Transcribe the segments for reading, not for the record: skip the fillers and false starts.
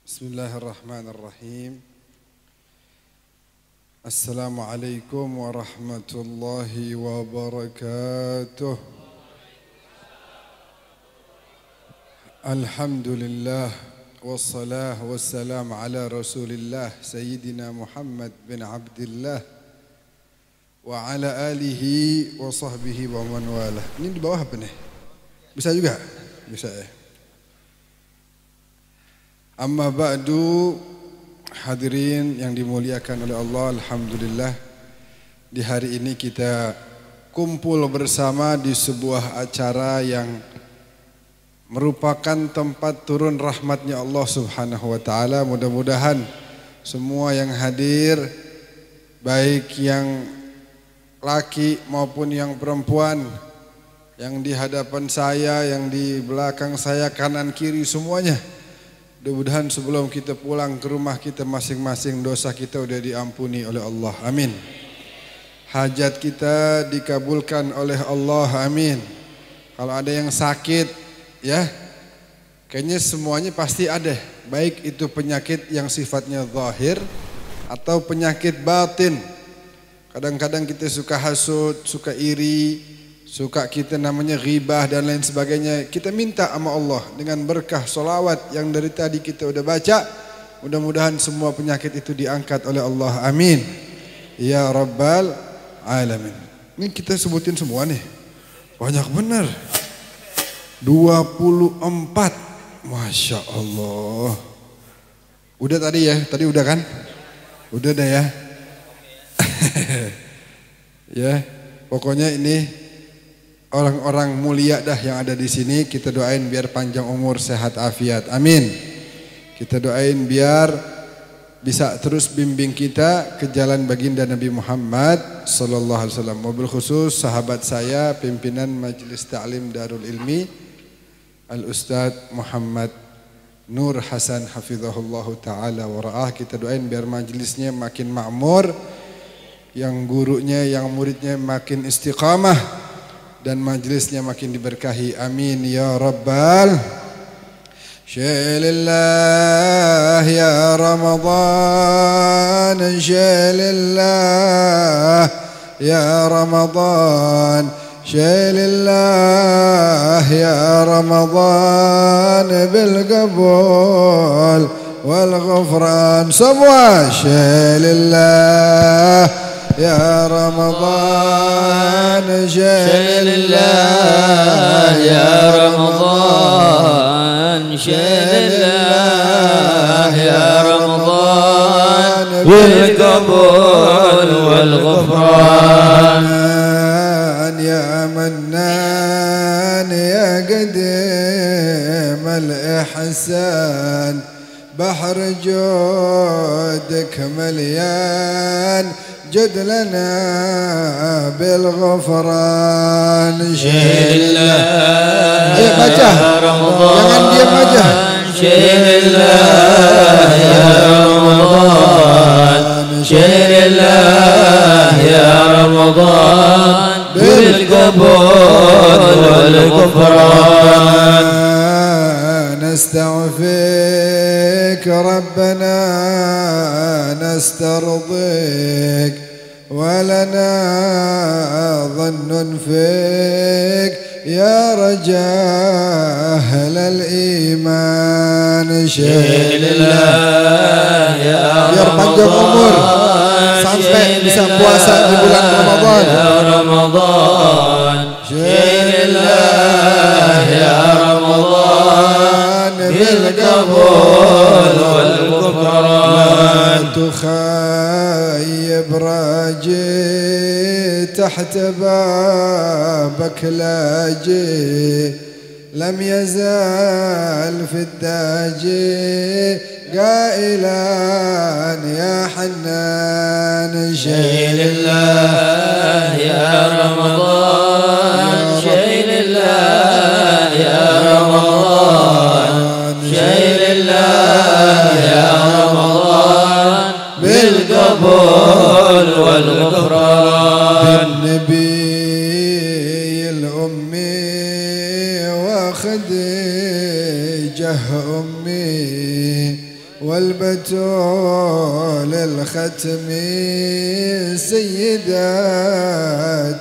Bismillahirrahmanirrahim. Assalamualaikum warahmatullahi wabarakatuh. Alhamdulillah wassalah wassalam ala rasulillah Sayyidina Muhammad bin Abdillah wa ala alihi wa sahbihi wa man walah. Ini di bawah apa nih? Bisa juga? Bisa ya. Amma ba'du, hadirin yang dimuliakan oleh Allah, alhamdulillah di hari ini kita kumpul bersama di sebuah acara yang merupakan tempat turun rahmatnya Allah subhanahu wa ta'ala. Mudah-mudahan semua yang hadir, baik yang laki maupun yang perempuan, yang di hadapan saya, yang di belakang saya, kanan kiri, semuanya, mudah-mudahan sebelum kita pulang ke rumah kita masing-masing dosa kita udah diampuni oleh Allah. Amin. Hajat kita dikabulkan oleh Allah. Amin. Kalau ada yang sakit, ya, kayaknya semuanya pasti ada. Baik itu penyakit yang sifatnya zahir atau penyakit batin. Kadang-kadang kita suka hasud, suka iri, suka kita namanya ghibah dan lain sebagainya. Kita minta sama Allah dengan berkah solawat yang dari tadi kita udah baca, mudah-mudahan semua penyakit itu diangkat oleh Allah. Amin ya rabbal alamin. Ini kita sebutin semua nih, banyak benar, 24. Masya Allah. Udah tadi ya, tadi udah kan? Udah dah ya. Ya, pokoknya ini orang-orang mulia dah yang ada di sini. Kita doain biar panjang umur, sehat afiat. Amin. Kita doain biar bisa terus bimbing kita ke jalan baginda Nabi Muhammad sallallahu alaihi wasallam. Mobil khusus sahabat saya, pimpinan Majelis Ta'lim Darul Ilmi, Al-Ustadz Muhammad Nur Hasan hafizahullahu ta'ala wa ra'ah. Kita doain biar majelisnya makin makmur, yang gurunya, yang muridnya makin istiqamah, dan majelisnya makin diberkahi. Amin ya rabbal. Syalillah ya Ramadan, syalillah ya Ramadan, syalillah ya Ramadan bil qabul wal ghufran. Semua syalillah ya Ramadan, syalillah ya Ramadan, syalillah ya Ramadan bil qabul wal ghufran. Ya Mannan ya qadim al ihsan, بحر جودك مليان، جد لنا بالغفران. شيلله يا رمضان، jangan diam aja. شيلله يا رمضان، شيلله يا رمضان بالقبول والغفران. نستعفيك ربنا نسترضيك، ولنا ظن فيك يا رجاء أهل الإيمان. Syalillah ya biar panjang umur sampai bisa puasa di bulan Ramadan. Ya Ramadan, Syalillah ya Ramadan bil qabul wal ghufran. تخيب راجي تحت بابك لاجي، لم يزال في الداجي قائلا يا حنان. شيلله يا رمضان، شيلله يا رمضان، شيلله يا رمضان بالقبول والغفران. بالنبي الأمي وخديجة أمي والبتول الختم سيدات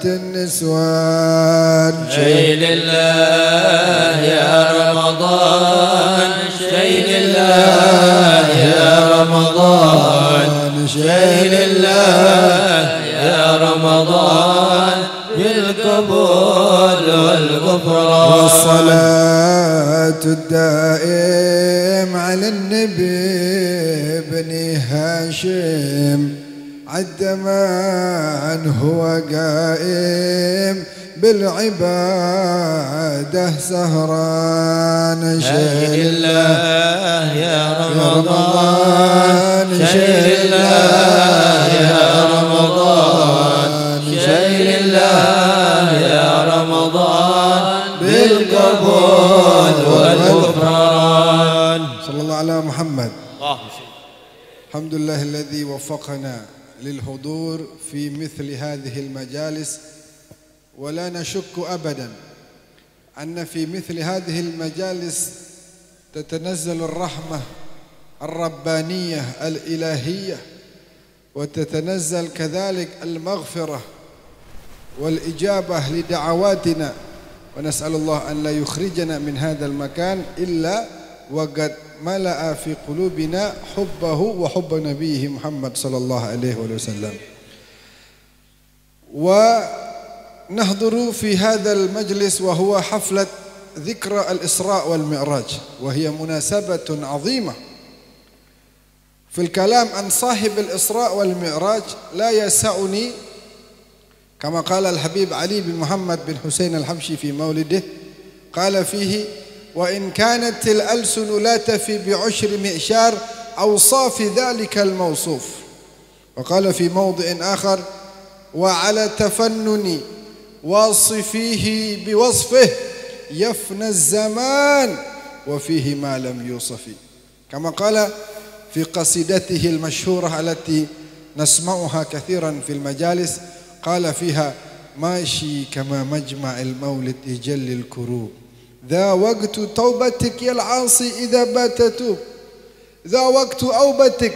النسوان. شيء لله يا رمضان، شيء لله يا رمضان، شيء لله يا رمضان، بالقبول والغفران. والصلاة الدائم على النبي بني هاشم، عد من هو قائم بالعبادة سهران. شيء لله يا رمضان، شيء لله يا رمضان، شيء لله يا رمضان، بالقبول والغفران. صلى الله على محمد. الحمد لله الذي وفقنا للحضور في مثل هذه المجالس، ولا نشك أبدا أن في مثل هذه المجالس تتنزل الرحمة الربانية الإلهية، وتتنزل كذلك المغفرة والإجابة لدعواتنا، ونسأل الله أن لا يخرجنا من هذا المكان إلا وقد ملأ في قلوبنا حبه وحب نبيه محمد صلى الله عليه وسلم. ونحضر في هذا المجلس وهو حفلة ذكرى الإسراء والمعراج، وهي مناسبة عظيمة. في الكلام عن صاحب الإسراء والمعراج لا يسعني، كما قال الحبيب علي بن محمد بن حسين الحبشي في مولده، قال فيه: وإن كانت الألسن لا تفي بعشر معشار أوصاف ذلك الموصوف. وقال في موضع آخر: وعلى تفنن واصفيه بوصفه يفنى الزمان وفيه ما لم يوصف. كما قال في قصيدته المشهورة التي نسمعها كثيرا في المجالس، قال فيها: ماشي كما مجمع المولد يجل الكروب، ذا وقت توبتك يا العاصي إذا بات توب، ذا وقت أوبتك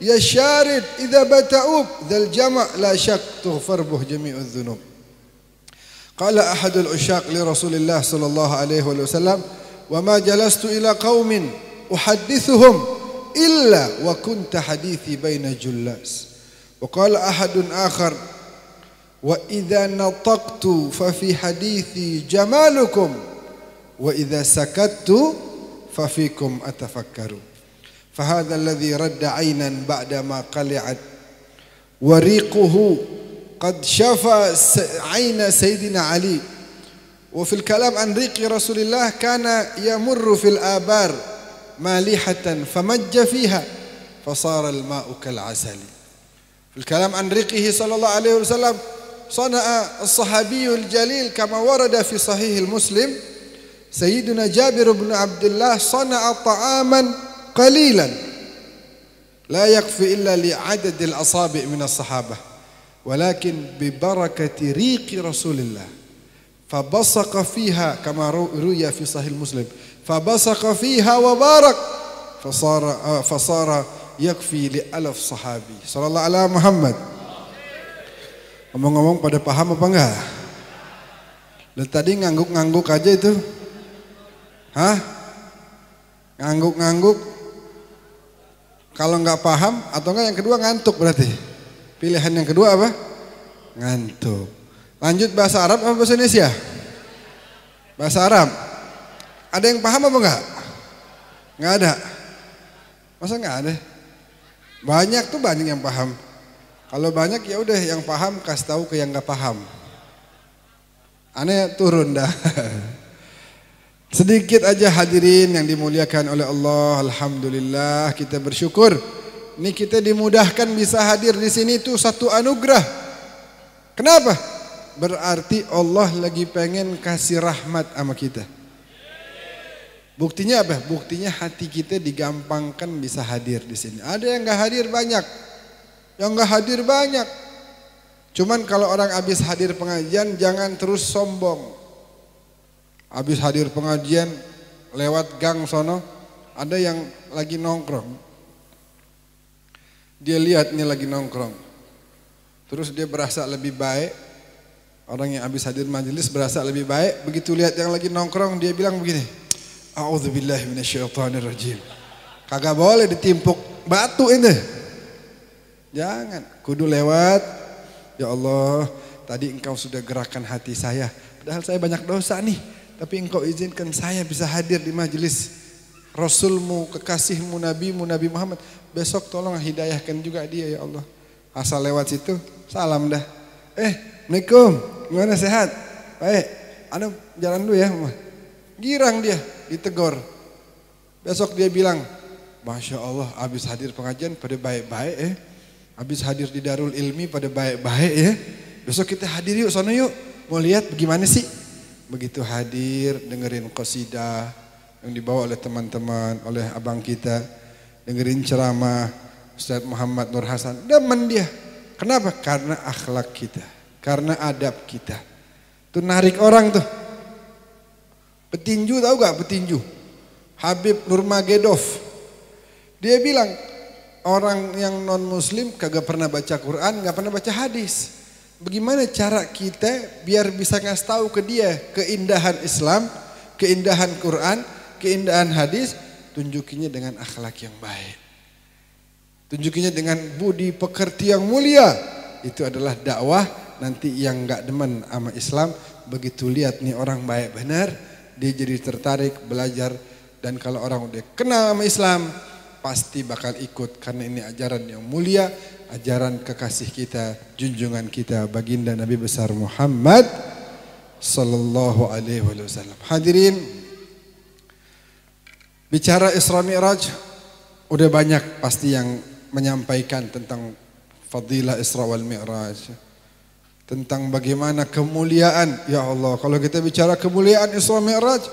يا الشارد إذا بات أوب، ذا الجمع لا شك تغفر به جميع الذنوب. قال أحد العشاق لرسول الله صلى الله عليه وسلم: وما جلست إلى قوم أحدثهم إلا وكنت حديثي بين جلاس. وقال أحد آخر: وإذا نطقت ففي حديثي جمالكم، وإذا سكت ففيكم أتفكر. فهذا الذي رد عينا بعدما قلعت، وريقه قد شفى عين سيدنا علي. وفي الكلام عن ريق رسول الله: كان يمر في الآبار مالحة فمج فيها فصار الماء كالعسل. في الكلام عن ريقه صلى الله عليه وسلم: صنع الصحابي الجليل كما ورد في صحيح المسلم، سيدنا جابر بن عبد الله صنع طعاما قليلا لا يكفي إلا لعدد الأصابع من الصحابة، ولكن ببركة ريق رسول الله فبصق فيها، كما روي في صحيح مسلم، فبصق فيها وبارك فصار يكفي لألف صحابي. Sallallahu alaihi Muhammad. Ngomong-ngomong, pada paham apa enggak? Dan tadi ngangguk-ngangguk aja itu. Hah? Ngangguk-ngangguk. Kalau enggak paham atau enggak yang kedua ngantuk berarti. Pilihan yang kedua apa? Ngantuk. Lanjut bahasa Arab apa bahasa Indonesia? Bahasa Arab. Ada yang paham apa enggak? Enggak ada. Masa enggak ada? Banyak tuh, banyak yang paham. Kalau banyak ya udah yang paham kasih tahu ke yang enggak paham. Aneh turun dah. Sedikit aja hadirin yang dimuliakan oleh Allah. Alhamdulillah, kita bersyukur. Ini kita dimudahkan bisa hadir di sini itu satu anugerah. Kenapa? Berarti Allah lagi pengen kasih rahmat sama kita. Buktinya apa? Buktinya hati kita digampangkan bisa hadir di sini. Ada yang enggak hadir banyak. Yang enggak hadir banyak. Cuman kalau orang habis hadir pengajian jangan terus sombong. Habis hadir pengajian lewat gang sono ada yang lagi nongkrong. Dia lihat ini lagi nongkrong. Terus dia berasa lebih baik. Orang yang habis hadir majelis berasa lebih baik. Begitu lihat yang lagi nongkrong, dia bilang begini, a'udzubillahi minasyaitonirrajim. Kagak boleh ditimpuk batu ini. Jangan, kudu lewat. Ya Allah, tadi engkau sudah gerakkan hati saya. Padahal saya banyak dosa nih, tapi engkau izinkan saya bisa hadir di majelis Rasulmu, kekasihmu, Nabimu, Nabi Muhammad. Besok tolong hidayahkan juga dia ya Allah. Asal lewat situ, salam dah. Assalamualaikum, gimana sehat? Baik, anu jalan dulu ya. Girang dia, ditegur. Besok dia bilang, Masya Allah, habis hadir pengajian pada baik-baik habis hadir di Darul Ilmi pada baik-baik ya. Besok kita hadir yuk, sono yuk. Mau lihat bagaimana sih? Begitu hadir, dengerin qasidah yang dibawa oleh teman-teman, oleh abang kita. Dengerin ceramah Ustaz Muhammad Nur Hasan. Demen dia. Kenapa? Karena akhlak kita. Karena adab kita. Itu narik orang tuh. Petinju tahu gak petinju? Habib Nurmagomedov. Dia bilang, orang yang non muslim kagak pernah baca Quran, gak pernah baca hadis. Bagaimana cara kita biar bisa ngasih tahu ke dia keindahan Islam, keindahan Quran, keindahan hadis, tunjukinya dengan akhlak yang baik. Tunjukinya dengan budi pekerti yang mulia. Itu adalah dakwah. Nanti yang gak demen sama Islam, begitu lihat nih orang baik benar, dia jadi tertarik belajar. Dan kalau orang udah kenal sama Islam, pasti bakal ikut. Karena ini ajaran yang mulia, ajaran kekasih kita, junjungan kita, baginda Nabi besar Muhammad sallallahu alaihi wasallam. Hadirin, bicara Isra Mi'raj, udah banyak pasti yang menyampaikan tentang fadilah Isra wal Mi'raj, tentang bagaimana kemuliaan. Ya Allah, kalau kita bicara kemuliaan Isra Mi'raj,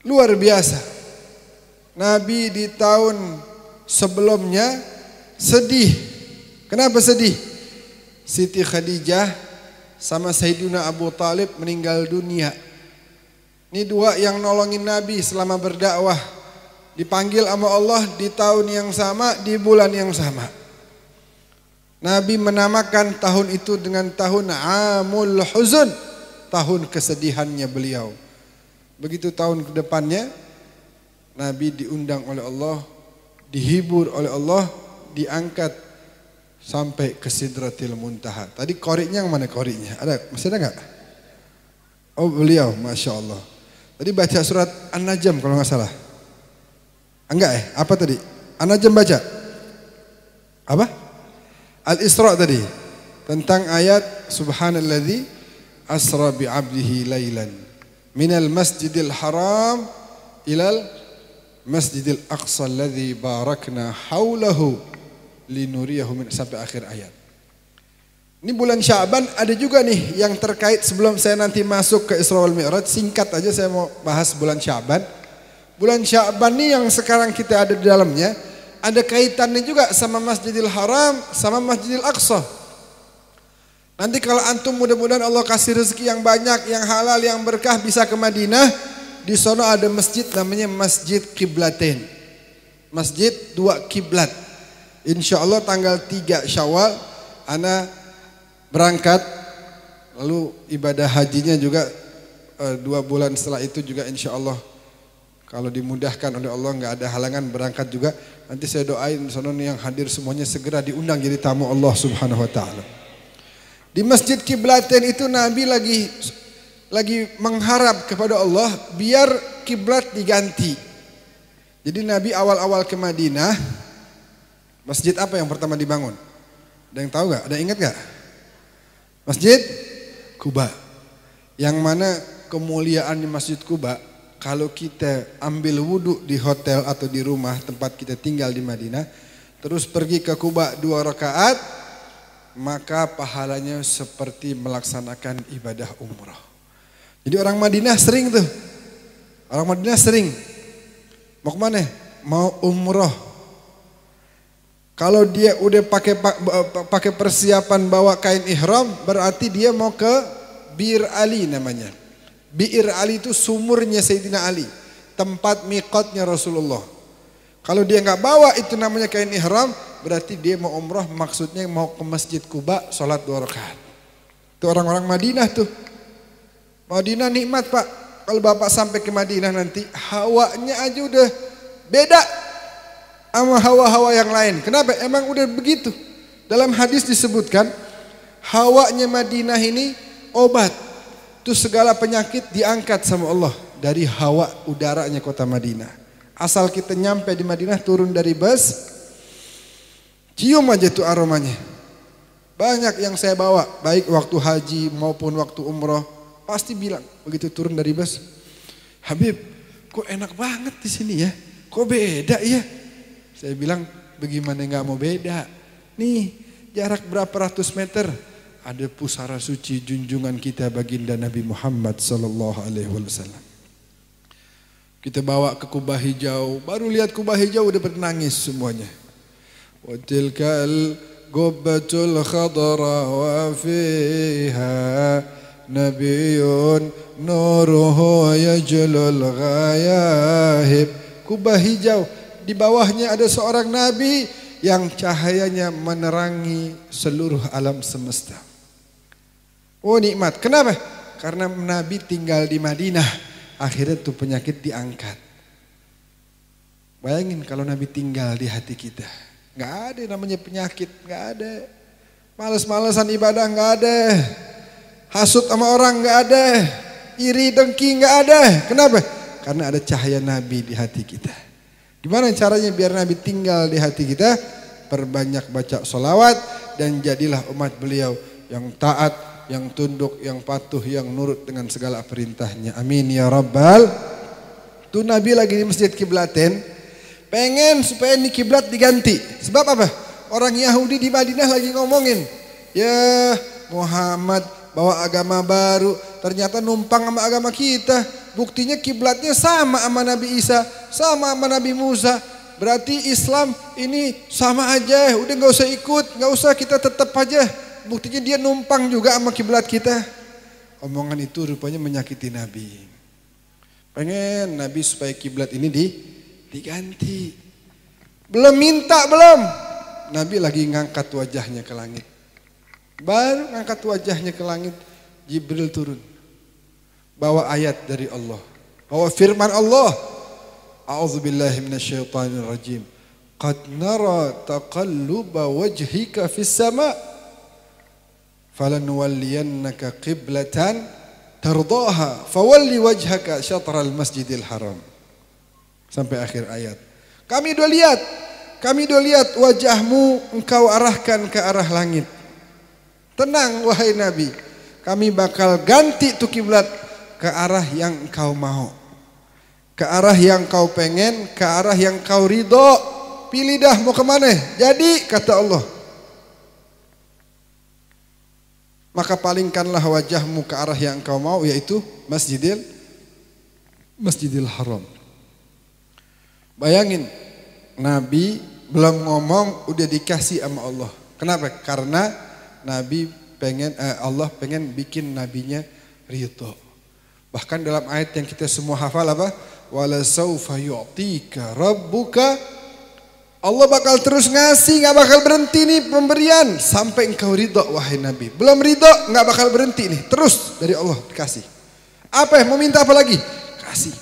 luar biasa. Nabi di tahun sebelumnya sedih. Kenapa sedih? Siti Khadijah sama Sayyidina Abu Talib meninggal dunia. Ini dua yang nolongin Nabi selama berdakwah. Dipanggil sama Allah di tahun yang sama, di bulan yang sama. Nabi menamakan tahun itu dengan tahun Amul Huzun, tahun kesedihannya beliau. Begitu tahun kedepannya, Nabi diundang oleh Allah, dihibur oleh Allah, diangkat sampai ke Sidratil Muntaha. Tadi koriknya yang mana koriknya? Ada? Masih ada nggak? Oh beliau, Masya Allah. Tadi baca surat An-Najm kalau nggak salah. Enggak apa tadi? An-Najm baca? Apa? Al-Isra tadi. Tentang ayat Subhanalladzi asra bi'abdihi laylan minal masjidil haram ilal masjidil aqsa alladzi barakna haulahu linuriyahu min, sampai akhir ayat. Ini bulan Sya'ban ada juga nih yang terkait. Sebelum saya nanti masuk ke Isra wal Mi'raj, singkat aja saya mau bahas bulan Sya'ban. Bulan Sya'ban nih yang sekarang kita ada di dalamnya, ada kaitannya juga sama Masjidil Haram, sama Masjidil Aqsa. Nanti kalau antum mudah-mudahan Allah kasih rezeki yang banyak, yang halal, yang berkah, bisa ke Madinah. Di sana ada masjid namanya Masjid Qiblatain. Masjid dua kiblat. Insya Allah tanggal 3 Syawal ana berangkat. Lalu ibadah hajinya juga 2 bulan setelah itu juga insya Allah. Kalau dimudahkan oleh Allah, nggak ada halangan berangkat juga. Nanti saya doain sono yang hadir semuanya segera diundang jadi tamu Allah Subhanahu wa taala. Di Masjid Qiblatain itu Nabi lagi mengharap kepada Allah biar kiblat diganti. Jadi Nabi awal-awal ke Madinah, masjid apa yang pertama dibangun? Ada yang tahu nggak? Ada yang ingat nggak? Masjid Kuba. Yang mana kemuliaan di Masjid Kuba, kalau kita ambil wudhu di hotel atau di rumah tempat kita tinggal di Madinah, terus pergi ke Kuba 2 rakaat, maka pahalanya seperti melaksanakan ibadah umrah. Jadi orang Madinah sering tuh, orang Madinah sering mau kemana? Mau umrah. Kalau dia udah pakai persiapan bawa kain ihram, berarti dia mau ke Bir Ali namanya. Bir Ali itu sumurnya Sayyidina Ali, tempat miqatnya Rasulullah. Kalau dia nggak bawa itu namanya kain ihram, berarti dia mau umroh maksudnya mau ke Masjid Quba sholat 2 rakaat. Itu orang-orang Madinah tuh. Madinah nikmat Pak. Kalau Bapak sampai ke Madinah nanti hawanya aja udah beda sama hawa-hawa yang lain. Kenapa? Emang udah begitu. Dalam hadis disebutkan hawanya Madinah ini obat. Itu segala penyakit diangkat sama Allah dari hawa udaranya kota Madinah. Asal kita nyampe di Madinah, turun dari bus, cium aja tuh aromanya. Banyak yang saya bawa, baik waktu haji maupun waktu umroh, pasti bilang begitu turun dari bus, Habib, kok enak banget di sini ya? Kok beda ya? Saya bilang, bagaimana nggak mau beda? Nih, jarak berapa ratus meter ada pusara suci junjungan kita baginda Nabi Muhammad sallallahu alaihi wasallam. Kita bawa ke Kubah Hijau, baru lihat Kubah Hijau udah bernangis semuanya. Wa tilkal gubbatul khadra wa fiha nabiyyun nuruhu yajlul ghayahib. Kubah Hijau, di bawahnya ada seorang nabi yang cahayanya menerangi seluruh alam semesta. Oh nikmat, kenapa? Karena nabi tinggal di Madinah, akhirnya tuh penyakit diangkat. Bayangin kalau nabi tinggal di hati kita, nggak ada namanya penyakit, nggak ada. Males-malesan ibadah nggak ada, hasut sama orang nggak ada, iri dengki nggak ada. Kenapa? Karena ada cahaya nabi di hati kita. Gimana caranya biar nabi tinggal di hati kita? Perbanyak baca sholawat dan jadilah umat beliau yang taat, yang tunduk, yang patuh, yang nurut dengan segala perintahnya. Amin ya rabbal. Tuh nabi lagi di masjid kiblatin, pengen supaya ini kiblat diganti. Sebab apa? Orang Yahudi di Madinah lagi ngomongin, ya Muhammad bawa agama baru, ternyata numpang sama agama kita. Buktinya kiblatnya sama Nabi Isa, sama Nabi Musa. Berarti Islam ini sama aja, udah nggak usah ikut, nggak usah, kita tetap aja. Buktinya dia numpang juga sama kiblat kita. Omongan itu rupanya menyakiti Nabi. Pengen Nabi supaya kiblat ini diganti. Belum minta belum. Nabi lagi ngangkat wajahnya ke langit. Baru ngangkat wajahnya ke langit, Jibril turun. Bawa ayat dari Allah. Bawa firman Allah. A'udzubillahi minasyaitonirrajim. Qad nara taqalluba wajhika fis sama'. Falanuwalliyannaka qiblatan tardaha fawalli wajhaka syatral masjidil haram. Sampai akhir ayat. Kami udah lihat wajahmu engkau arahkan ke arah langit. Tenang wahai Nabi, kami bakal ganti tuh kiblat ke arah yang engkau mau, ke arah yang kau pengen, ke arah yang kau ridho. Pilih dah mau kemana. Jadi kata Allah, maka palingkanlah wajahmu ke arah yang engkau mau, yaitu Masjidil Haram. Bayangin, Nabi belum ngomong udah dikasih sama Allah. Kenapa? Karena Nabi Allah pengen bikin nabinya ridho. Bahkan dalam ayat yang kita semua hafal apa? Wala saufa yu'tika rabbuka. Allah bakal terus ngasih, nggak bakal berhenti nih pemberian sampai engkau ridho wahai Nabi. Belum ridho nggak bakal berhenti nih, terus dari Allah dikasih. Apa mau minta apa lagi? Kasih.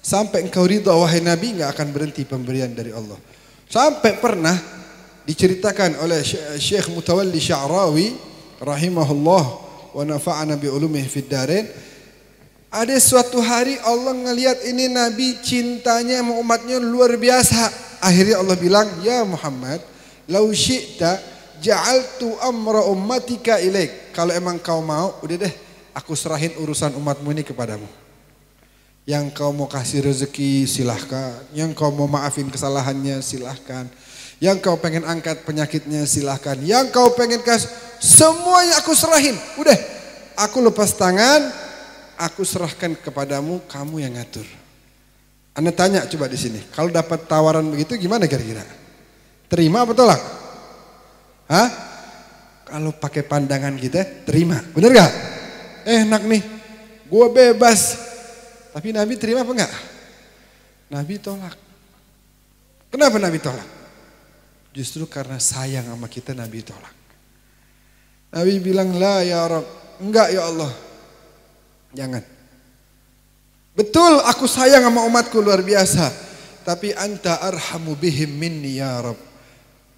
Sampai engkau ridho wahai Nabi, nggak akan berhenti pemberian dari Allah. Sampai pernah diceritakan oleh Syekh Mutawalli Sya'rawi rahimahullah wa nafa'ana bi ulumihi fid darain. Ada suatu hari Allah ngelihat ini Nabi cintanya sama umatnya luar biasa. Akhirnya Allah bilang, ya Muhammad, lau syi'ta ja'altu amra ummatika ilaik. Kalau emang kau mau, udah deh, aku serahin urusan umatmu ini kepadamu. Yang kau mau kasih rezeki silahkan, yang kau mau maafin kesalahannya silahkan, yang kau pengen angkat penyakitnya silahkan, yang kau pengen kasih, semuanya aku serahin. Udah, aku lepas tangan, aku serahkan kepadamu, kamu yang ngatur. Anda tanya coba di sini, kalau dapat tawaran begitu gimana kira-kira? Terima apa tolak? Hah? Kalau pakai pandangan kita, terima. Bener gak? Enak nih, gue bebas. Tapi Nabi terima apa enggak? Nabi tolak. Kenapa Nabi tolak? Justru karena sayang sama kita Nabi tolak. Nabi bilang, la ya Rabb, enggak ya Allah. Jangan. Betul aku sayang sama umatku luar biasa. Tapi anta arhamu bihim minni ya Rabb.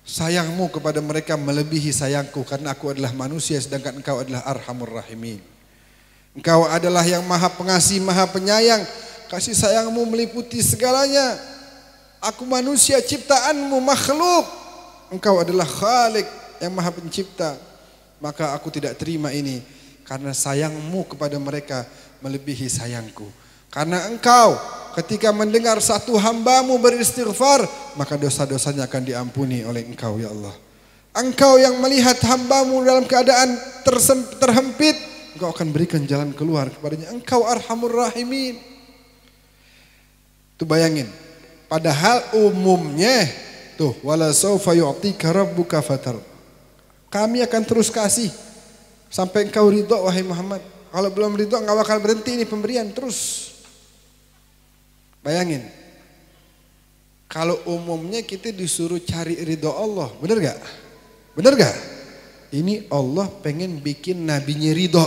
Sayangmu kepada mereka melebihi sayangku karena aku adalah manusia sedangkan engkau adalah arhamur rahimin. Engkau adalah yang maha pengasih, maha penyayang. Kasih sayangmu meliputi segalanya. Aku manusia ciptaanmu, makhluk. Engkau adalah Khalik yang maha pencipta. Maka aku tidak terima ini karena sayangmu kepada mereka melebihi sayangku. Karena engkau ketika mendengar satu hambamu beristighfar, maka dosa-dosanya akan diampuni oleh engkau ya Allah. Engkau yang melihat hambamu dalam keadaan terhempit, engkau akan berikan jalan keluar kepadanya. Engkau arhamur rahimin. Tuh bayangin. Padahal umumnya tuh wala saufa yu'tika rabbuka fatar. Kami akan terus kasih sampai engkau ridho wahai Muhammad. Kalau belum ridho enggak bakal berhenti ini pemberian terus. Bayangin. Kalau umumnya kita disuruh cari ridho Allah, benar gak? Benar gak? Ini Allah pengen bikin nabinya ridho.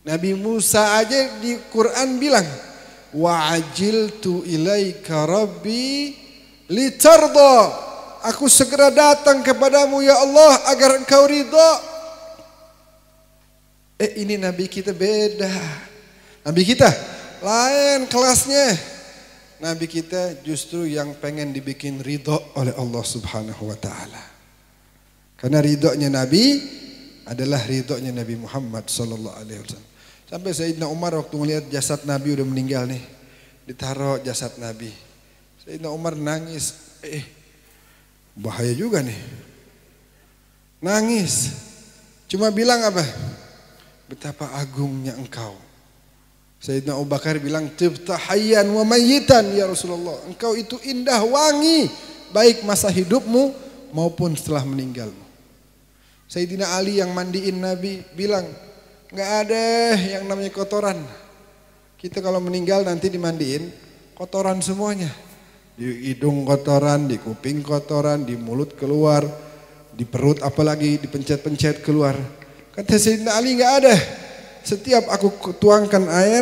Nabi Musa aja di Quran bilang, wa ajiltu ilaika rabbi litarda. Aku segera datang kepadamu ya Allah agar engkau ridho. Ini Nabi kita beda. Nabi kita lain kelasnya. Nabi kita justru yang pengen dibikin ridho oleh Allah Subhanahu wa ta'ala. Karena ridhonya Nabi adalah ridhonya Nabi Muhammad sallallahu alaihi wasallam. Sampai Sayyidina Umar waktu melihat jasad Nabi udah meninggal nih, ditaruh jasad Nabi. Sayyidina Umar nangis. Bahaya juga nih. Nangis. Cuma bilang apa? Betapa agungnya engkau. Sayyidina Abu Bakar bilang, tibta hayyan wa mayyitan ya Rasulullah. Engkau itu indah wangi, baik masa hidupmu maupun setelah meninggalmu. Sayyidina Ali yang mandiin Nabi bilang, enggak ada yang namanya kotoran. Kita kalau meninggal nanti dimandiin, kotoran semuanya. Di hidung kotoran, di kuping kotoran, di mulut keluar, di perut apalagi dipencet-pencet keluar. Kata Sayyidina Ali enggak ada. Setiap aku tuangkan air,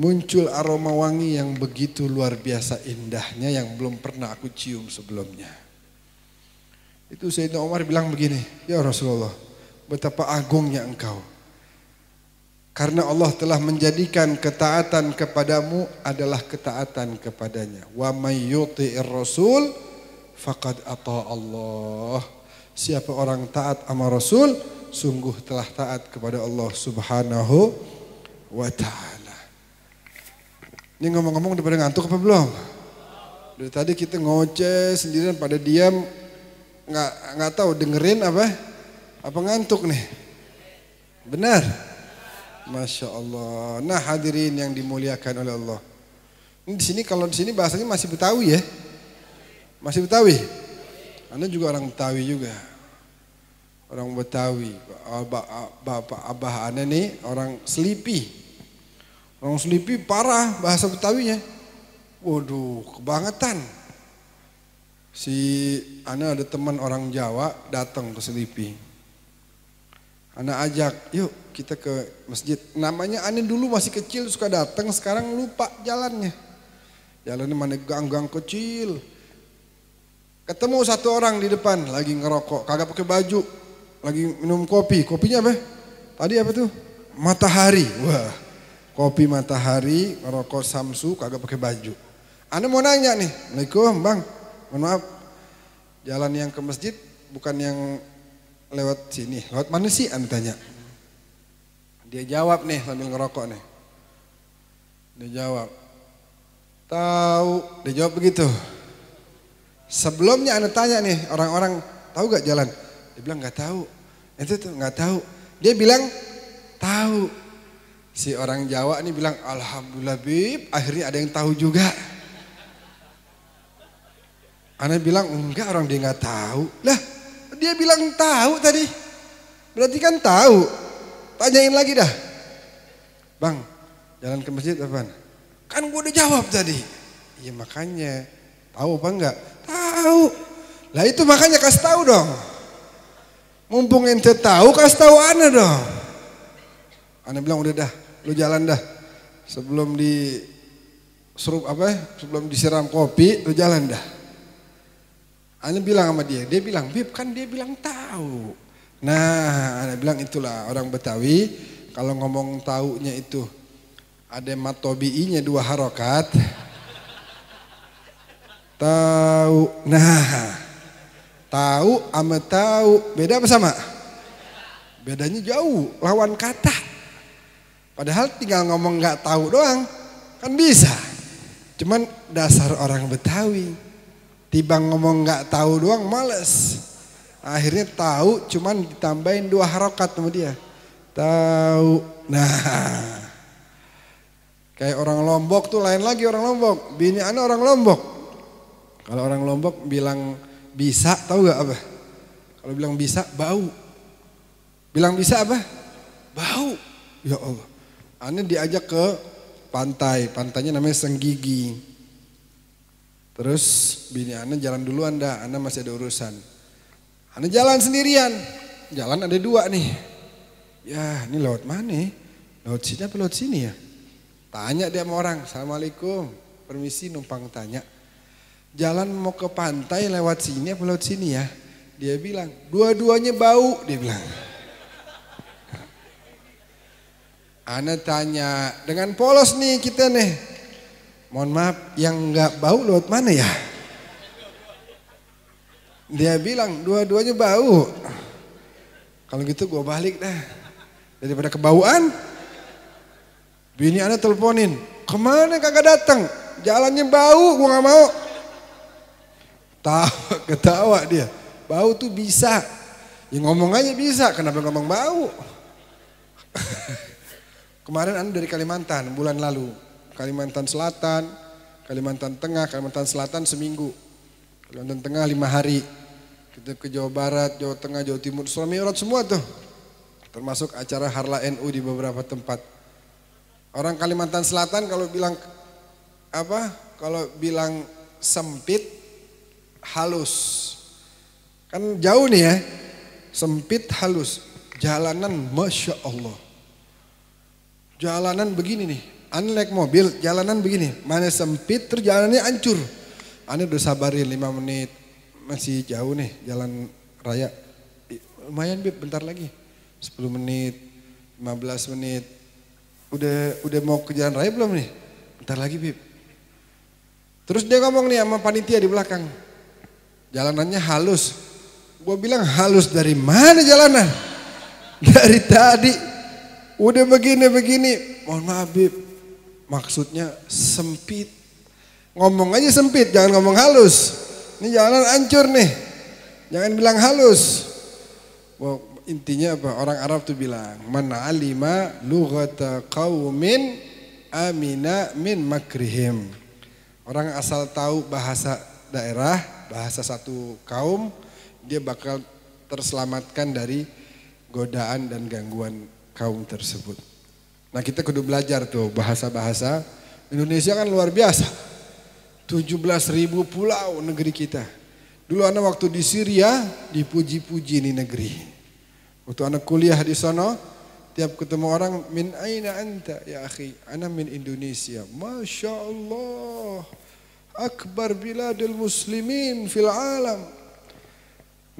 muncul aroma wangi yang begitu luar biasa indahnya yang belum pernah aku cium sebelumnya. Itu Sayyidina Umar bilang begini, ya Rasulullah, betapa agungnya engkau. Karena Allah telah menjadikan ketaatan kepadamu adalah ketaatan kepadanya. Wa may yuti'ir rasul faqad ata Allah. Siapa orang taat sama Rasul, sungguh telah taat kepada Allah Subhanahu wa ta'ala. Ini ngomong-ngomong udah pada ngantuk apa belum? Dari tadi kita ngoceh sendirian pada diam, nggak tahu dengerin apa ngantuk nih. Benar? Masya Allah. Nah hadirin yang dimuliakan oleh Allah. Ini di sini kalau di sini bahasanya masih Betawi ya, masih Betawi. Anda juga orang Betawi juga, orang Betawi. Bapak abah Anda nih orang Selipi, orang Selipi parah bahasa Betawinya. Waduh kebangetan. Si Anda ada teman orang Jawa datang ke Selipi. Anda ajak, yuk kita ke masjid. Namanya Ane dulu masih kecil suka datang, sekarang lupa jalannya. Jalannya mana gang-gang kecil. Ketemu satu orang di depan lagi ngerokok, kagak pakai baju, lagi minum kopi. Kopinya apa? Tadi apa tuh? Matahari. Wah, kopi matahari, ngerokok Samsu, kagak pakai baju. Ane mau nanya nih, Assalamualaikum bang, mohon maaf, jalan yang ke masjid bukan yang lewat sini, lewat mana sih? Ane tanya. Dia jawab nih sambil ngerokok nih. Dia jawab, tahu. Dia jawab begitu. Sebelumnya Ane tanya nih orang-orang, tahu gak jalan? Dia bilang gak tahu. Itu tuh gak tahu. Dia bilang tahu. Si orang Jawa nih bilang, alhamdulillah bib, akhirnya ada yang tahu juga. Ane bilang enggak, orang dia gak tahu. Lah dia bilang tahu tadi, berarti kan tahu. Tanyain lagi dah, bang, jalan ke masjid apaan? Kan gue udah jawab tadi. Iya makanya, tahu apa enggak? Tahu. Lah itu makanya kasih tahu dong. Mumpung ente tahu kasih tahu ana dong. Ana bilang udah dah, lu jalan dah. Sebelum sebelum disiram kopi, lu jalan dah. Ana bilang sama dia bilang, "Bib, kan dia bilang tahu." Nah, ana bilang itulah orang Betawi kalau ngomong taunya itu ada matobi'inya 2 harokat. Tahu. Nah, tahu sama tahu beda apa sama? Bedanya jauh, lawan kata. Padahal tinggal ngomong nggak tahu doang kan bisa. Cuman dasar orang Betawi, tibang ngomong nggak tahu doang males. Akhirnya tahu cuman ditambahin 2 harokat sama dia. Tahu. Nah, kayak orang Lombok tuh lain lagi orang Lombok. Bini ana orang Lombok. Kalau orang Lombok bilang bisa, tahu gak apa? Kalau bilang bisa, bau. Bilang bisa apa? Bau. Ya Allah. Ana diajak ke pantai, pantainya namanya Senggigi. Terus bini ana jalan duluan dah, ana masih ada urusan. Ana jalan sendirian, jalan ada 2 nih. Ya ini lewat mana? Lewat sini apa lewat sini ya? Tanya dia sama orang, "Assalamualaikum, permisi numpang tanya. Jalan mau ke pantai lewat sini apa lewat sini ya?" Dia bilang, "Dua-duanya bau," dia bilang. Ana tanya, dengan polos nih kita nih. "Mohon maaf, yang nggak bau lewat mana ya?" Dia bilang, "Dua-duanya bau." Kalau gitu gue balik dah. Daripada kebauan. Bini ana teleponin, "Kemana kagak datang? Jalannya bau, gue nggak mau." Ketawa dia. Bau tuh bisa. Ya ngomong aja bisa, kenapa ngomong bau? Kemarin ana dari Kalimantan bulan lalu. Kalimantan Selatan, Kalimantan Tengah, Kalimantan Selatan seminggu. Kalimantan Tengah 5 hari. Kita ke Jawa Barat, Jawa Tengah, Jawa Timur, Isra Mi'raj semua tuh. Termasuk acara Harla NU di beberapa tempat. Orang Kalimantan Selatan kalau bilang apa? Kalau bilang sempit, halus. Kan jauh nih ya. Sempit, halus. Jalanan Masya Allah. Jalanan begini nih. Ane naik mobil, jalanan begini. Mana sempit, terus jalanannya hancur. Ane udah sabarin 5 menit. Masih jauh nih jalan raya. Lumayan Bib, bentar lagi. 10 menit, 15 menit. Udah mau ke jalan raya belum nih? Bentar lagi Bib. Terus dia ngomong nih sama panitia di belakang. Jalanannya halus. Gue bilang halus dari mana jalanan? Dari tadi. Udah begini. Mohon maaf Bib. Maksudnya sempit. Ngomong aja sempit, jangan ngomong halus. Ini jalanan hancur nih. Jangan bilang halus. Wow, intinya apa? Orang Arab tuh bilang, "Man alima lughata qaumin amina min makrihim." Orang asal tahu bahasa daerah, bahasa satu kaum, dia bakal terselamatkan dari godaan dan gangguan kaum tersebut. Nah kita kudu belajar tuh bahasa-bahasa. Indonesia kan luar biasa. 17.000 pulau negeri kita. Dulu anak waktu di Syria dipuji-puji nih negeri. Waktu anak kuliah di sana, tiap ketemu orang, "Min aina anta ya akhi?" "Ana min Indonesia." "Masya Allah, akbar biladil muslimin fil alam."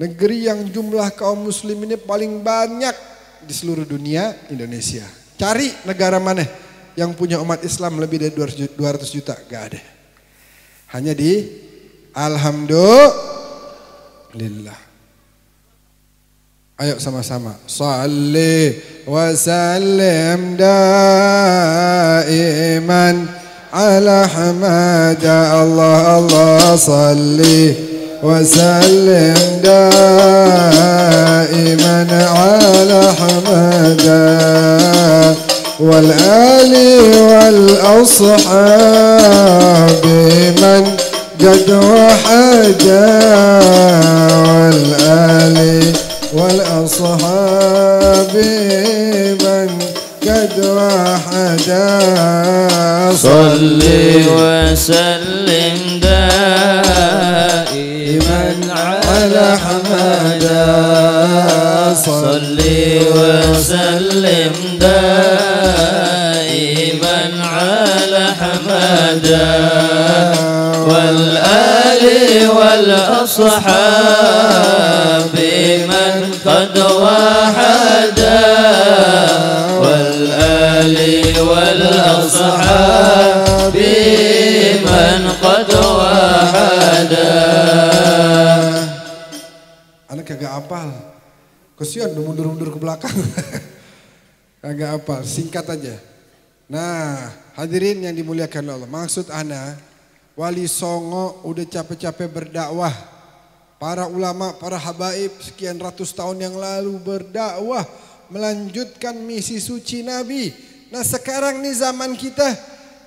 Negeri yang jumlah kaum musliminnya paling banyak di seluruh dunia, Indonesia. Cari negara mana yang punya umat Islam lebih dari 200 juta, gak ada. Hanya di Alhamdulillah. Ayo sama-sama. Salli wa sallim daiman ala hamada Allah Allah salli wa sallim daiman ala hamada wal ali wal ashabi man قد وحدا والآل والأصحاب من قد وحدا صل وسلم دائما دائما على حمدا صلي وسلم دائما على حمدا والآل والأصحاب من قد وحدا والآل والأصحاب من قد وحدا. Anak kagak apal, kesian mundur-mundur ke belakang. Kagak apal, singkat aja. Nah, hadirin yang dimuliakan Allah, maksud ana Wali Songo udah capek-capek berdakwah. Para ulama, para habaib sekian ratus tahun yang lalu berdakwah, melanjutkan misi suci Nabi. Nah sekarang nih zaman kita,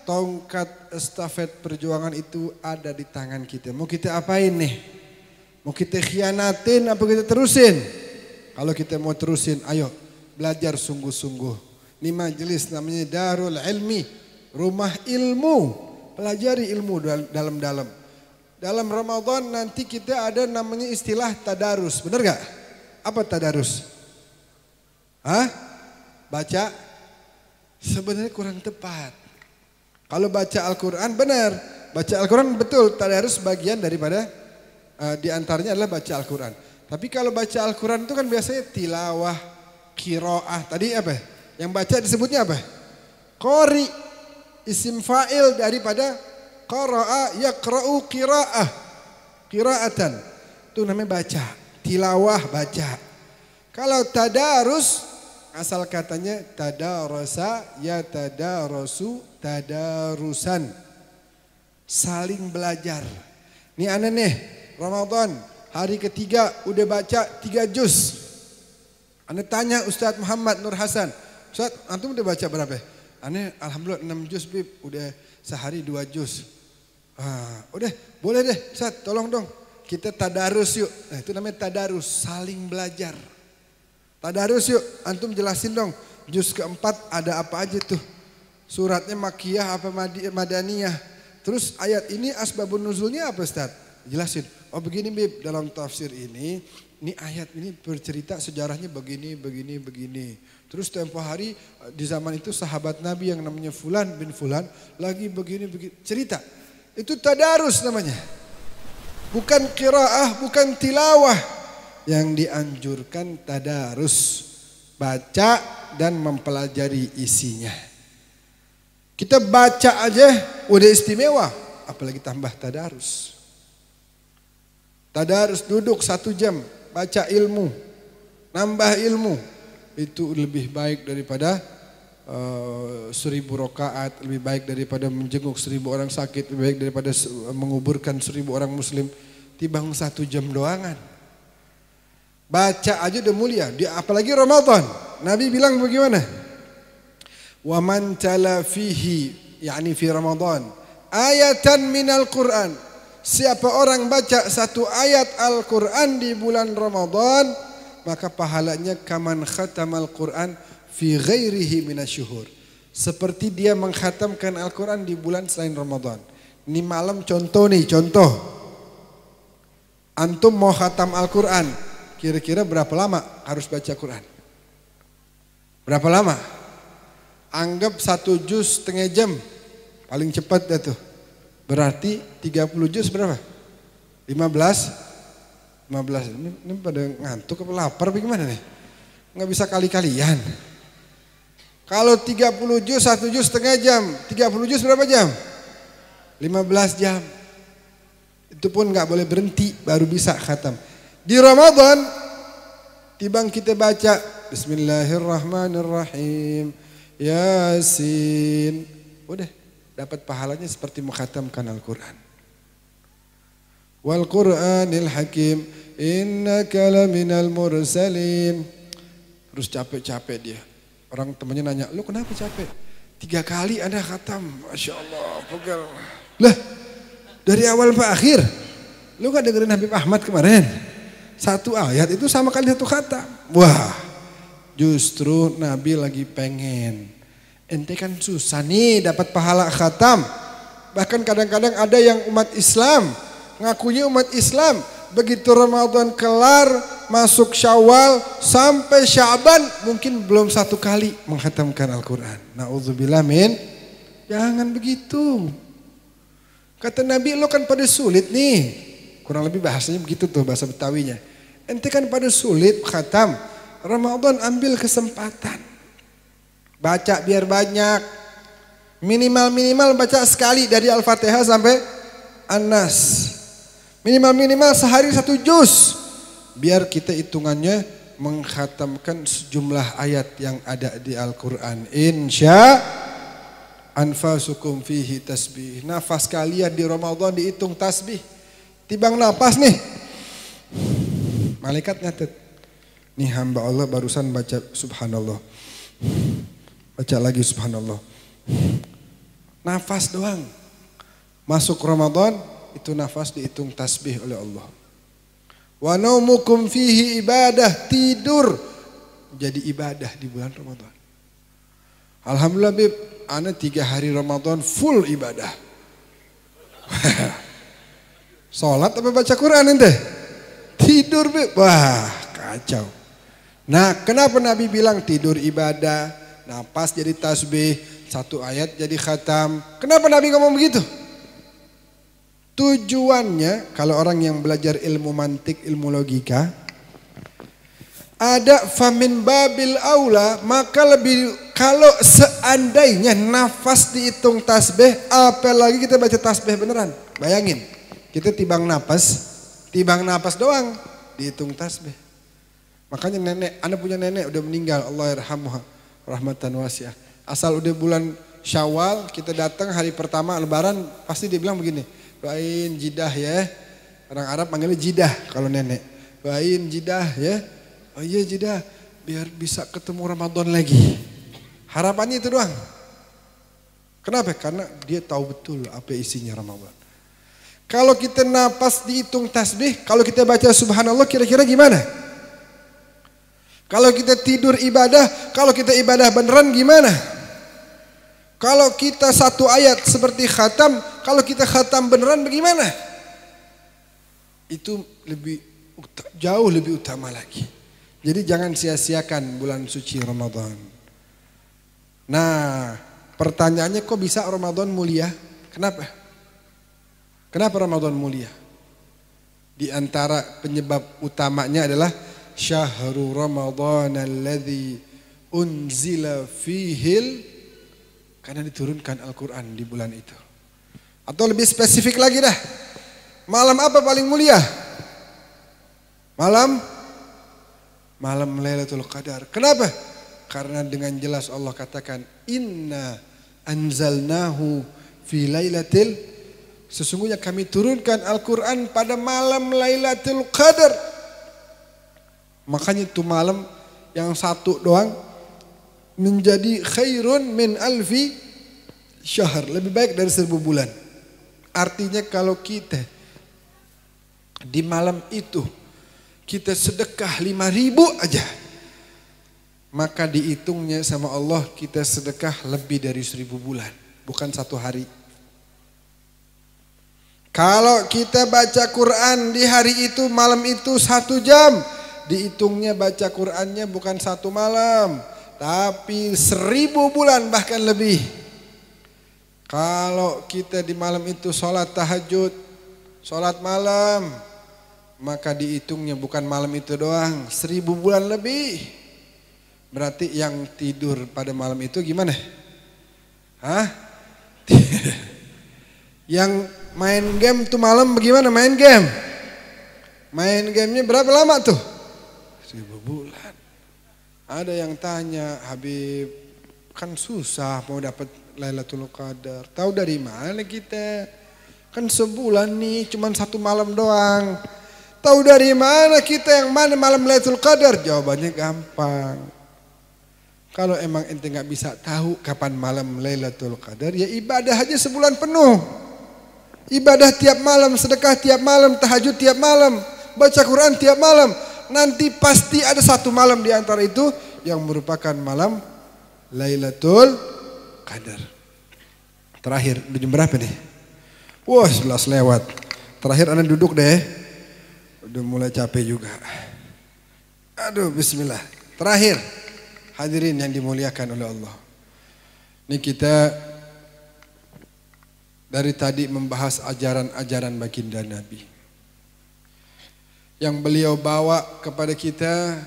tongkat estafet perjuangan itu ada di tangan kita. Mau kita apain nih? Mau kita khianatin apa kita terusin? Kalau kita mau terusin, ayo belajar sungguh-sungguh. Ini majelis namanya Darul Ilmi, rumah ilmu. Pelajari ilmu dalam-dalam. Dalam Ramadan nanti kita ada namanya istilah tadarus. Benar gak? Apa tadarus? Hah? Baca? Sebenarnya kurang tepat. Kalau baca Al-Quran benar. Baca Al-Quran betul. Tadarus bagian daripada di antaranya adalah baca Al-Quran. Tapi kalau baca Al-Quran itu kan biasanya tilawah, qiraah. Tadi apa? Yang baca disebutnya apa? Qori. Isim fa'il daripada qara'a yaqra'u qira'ah. Qira'atan. Itu namanya baca. Tilawah baca. Kalau tadarus asal katanya tadarasa yatadarasu tadarusan. Saling belajar. Ini aneh nih, Ramadan hari ketiga udah baca 3 juz. Anda tanya Ustadz Muhammad Nur Hasan, Ustadz antum udah baca berapa? Aneh alhamdulillah 6 juz Bib, udah sehari 2 juz. Udah boleh deh Ustadz, tolong dong kita tadarus yuk. Nah itu namanya tadarus, saling belajar. Tadarus yuk, antum jelasin dong juz keempat ada apa aja tuh. Suratnya makiyah apa madaniyah. Terus ayat ini asbabun nuzulnya apa Ustadz? Jelasin. Oh begini Bib, dalam tafsir ini ayat ini bercerita sejarahnya begini. Terus tempo hari di zaman itu sahabat Nabi yang namanya Fulan bin Fulan lagi begini cerita. Itu tadarus namanya. Bukan qiraah, bukan tilawah. Yang dianjurkan tadarus. Baca dan mempelajari isinya. Kita baca aja udah istimewa, apalagi tambah tadarus. Tadarus duduk 1 jam, baca ilmu, nambah ilmu. Itu lebih baik daripada 1000 rakaat, lebih baik daripada menjenguk 1000 orang sakit, lebih baik daripada menguburkan 1000 orang muslim. Timbang 1 jam doangan. Baca aja udah mulia, apalagi Ramadan. Nabi bilang bagaimana? Wa man tala fihi, yakni fi Ramadan, ayatan minal Quran. Siapa orang baca 1 ayat Al-Quran di bulan Ramadan, maka pahalanya kaman khatamal Quran fi ghairihi minasyuhur. Seperti dia mengkhatamkan Al-Quran di bulan selain Ramadan. Ini malam contoh nih, contoh. Antum mau khatam Al-Quran, kira-kira berapa lama harus baca Quran? Berapa lama? Anggap 1 juz setengah jam, paling cepat dah tuh. Berarti 30 juz berapa? 15. Ini pada ngantuk apa lapar bagaimana nih? Nggak bisa kali-kalian. Kalau 30 juz 1 juz setengah jam, 30 juz berapa jam? 15 jam. Itu pun nggak boleh berhenti, baru bisa khatam. Di Ramadan timbang kita baca Bismillahirrahmanirrahim, Yasin, udah dapat pahalanya seperti mengkhatamkan Al-Quran. Wal Qur'anil Hakim, innaka laminal mursalin. Terus capek-capek dia. Orang temannya nanya, lu kenapa capek? 3 kali Anda khatam, Masya Allah, pegal. Lah, dari awal sampai akhir. Lu gak dengerin Habib Ahmad kemarin? 1 ayat itu sama kali 1 khatam. Wah, justru Nabi lagi pengen. Ente kan susah nih dapat pahala khatam. Bahkan kadang-kadang ada yang umat Islam, ngakunya umat Islam, begitu Ramadan kelar, masuk Syawal sampai Sya'ban mungkin belum 1 kali menghatamkan Al-Quran. Na'udzubillah min. Jangan begitu. Kata Nabi, lo kan pada sulit nih. Kurang lebih bahasanya begitu tuh bahasa Betawinya. Ente kan pada sulit khatam. Ramadan ambil kesempatan. Baca biar banyak. Minimal baca sekali dari Al-Fatihah sampai An-Nas. Minimal sehari 1 juz. Biar kita hitungannya menghatamkan sejumlah ayat yang ada di Al-Quran. Insya anfasukum fihi tasbih. Nafas kalian di Ramadan dihitung tasbih. Tibang nafas nih. Malaikat nyatet. Nih hamba Allah barusan baca subhanallah. Baca lagi subhanallah. Nafas doang. Masuk Ramadan itu nafas dihitung tasbih oleh Allah. Wa naumukum fihi ibadah. Tidur jadi ibadah di bulan Ramadan. Alhamdulillah Bib, ana 3 hari Ramadan full ibadah. Sholat apa baca Quran ente? Tidur Bib. Wah kacau. Nah kenapa Nabi bilang tidur ibadah, napas jadi tasbih, 1 ayat jadi khatam. Kenapa Nabi ngomong begitu? Tujuannya kalau orang yang belajar ilmu mantik, ilmu logika, ada famin babil aula, maka lebih kalau seandainya nafas dihitung tasbih, apalagi kita baca tasbih beneran. Bayangin, kita timbang napas doang dihitung tasbih. Makanya nenek, anda punya nenek udah meninggal, Allah yarhamuha rahmatan wasi'ah. Asal udah bulan Syawal kita datang hari pertama Lebaran pasti dia bilang begini, doain jidah ya. Orang Arab panggilnya jidah kalau nenek. Doain jidah ya. Oh iya jidah, biar bisa ketemu Ramadan lagi. Harapannya itu doang. Kenapa? Karena dia tahu betul apa isinya Ramadan. Kalau kita napas dihitung tasbih, kalau kita baca subhanallah kira-kira gimana? Kalau kita tidur ibadah, kalau kita ibadah beneran gimana? Kalau kita 1 ayat seperti khatam, kalau kita khatam beneran bagaimana? Itu jauh lebih utama lagi. Jadi jangan sia-siakan bulan suci Ramadan. Nah, pertanyaannya kok bisa Ramadan mulia? Kenapa? Kenapa Ramadan mulia? Di antara penyebab utamanya adalah syahrul Ramadan alladzi unzila fihil, karena diturunkan Al-Quran di bulan itu. Atau lebih spesifik lagi dah. Malam apa paling mulia? Malam Lailatul Qadar. Kenapa? Karena dengan jelas Allah katakan inna anzalnahu fi lailatil, sesungguhnya kami turunkan Al-Quran pada malam Lailatul Qadar. Makanya itu malam yang 1 doang menjadi khairun min alfi syahr, lebih baik dari 1000 bulan. Artinya kalau kita di malam itu kita sedekah 5.000 aja, maka dihitungnya sama Allah kita sedekah lebih dari 1000 bulan, bukan 1 hari. Kalau kita baca Quran di hari itu, malam itu 1 jam, dihitungnya baca Qurannya bukan 1 malam, tapi 1000 bulan bahkan lebih. Kalau kita di malam itu sholat tahajud, sholat malam, maka dihitungnya bukan malam itu doang, 1000 bulan lebih. Berarti yang tidur pada malam itu gimana? Hah? Yang main game tuh malam bagaimana main game? Main gamenya berapa lama tuh? 1000 bulan. Ada yang tanya, Habib kan susah mau dapat Lailatul Qadar. Tahu dari mana kita? Kan sebulan nih, cuman 1 malam doang. Tahu dari mana kita yang mana malam Lailatul Qadar? Jawabannya gampang. Kalau emang ente nggak bisa tahu kapan malam Lailatul Qadar, ya ibadah aja sebulan penuh. Ibadah tiap malam, sedekah tiap malam, tahajud tiap malam, baca Quran tiap malam. Nanti pasti ada 1 malam di antara itu yang merupakan malam Lailatul Qadar. Terakhir, udah jam berapa nih? Wah, 11 lewat. Terakhir Anda duduk deh. Udah mulai capek juga. Aduh, bismillah. Terakhir, hadirin yang dimuliakan oleh Allah. Ini kita dari tadi membahas ajaran-ajaran baginda Nabi. Yang beliau bawa kepada kita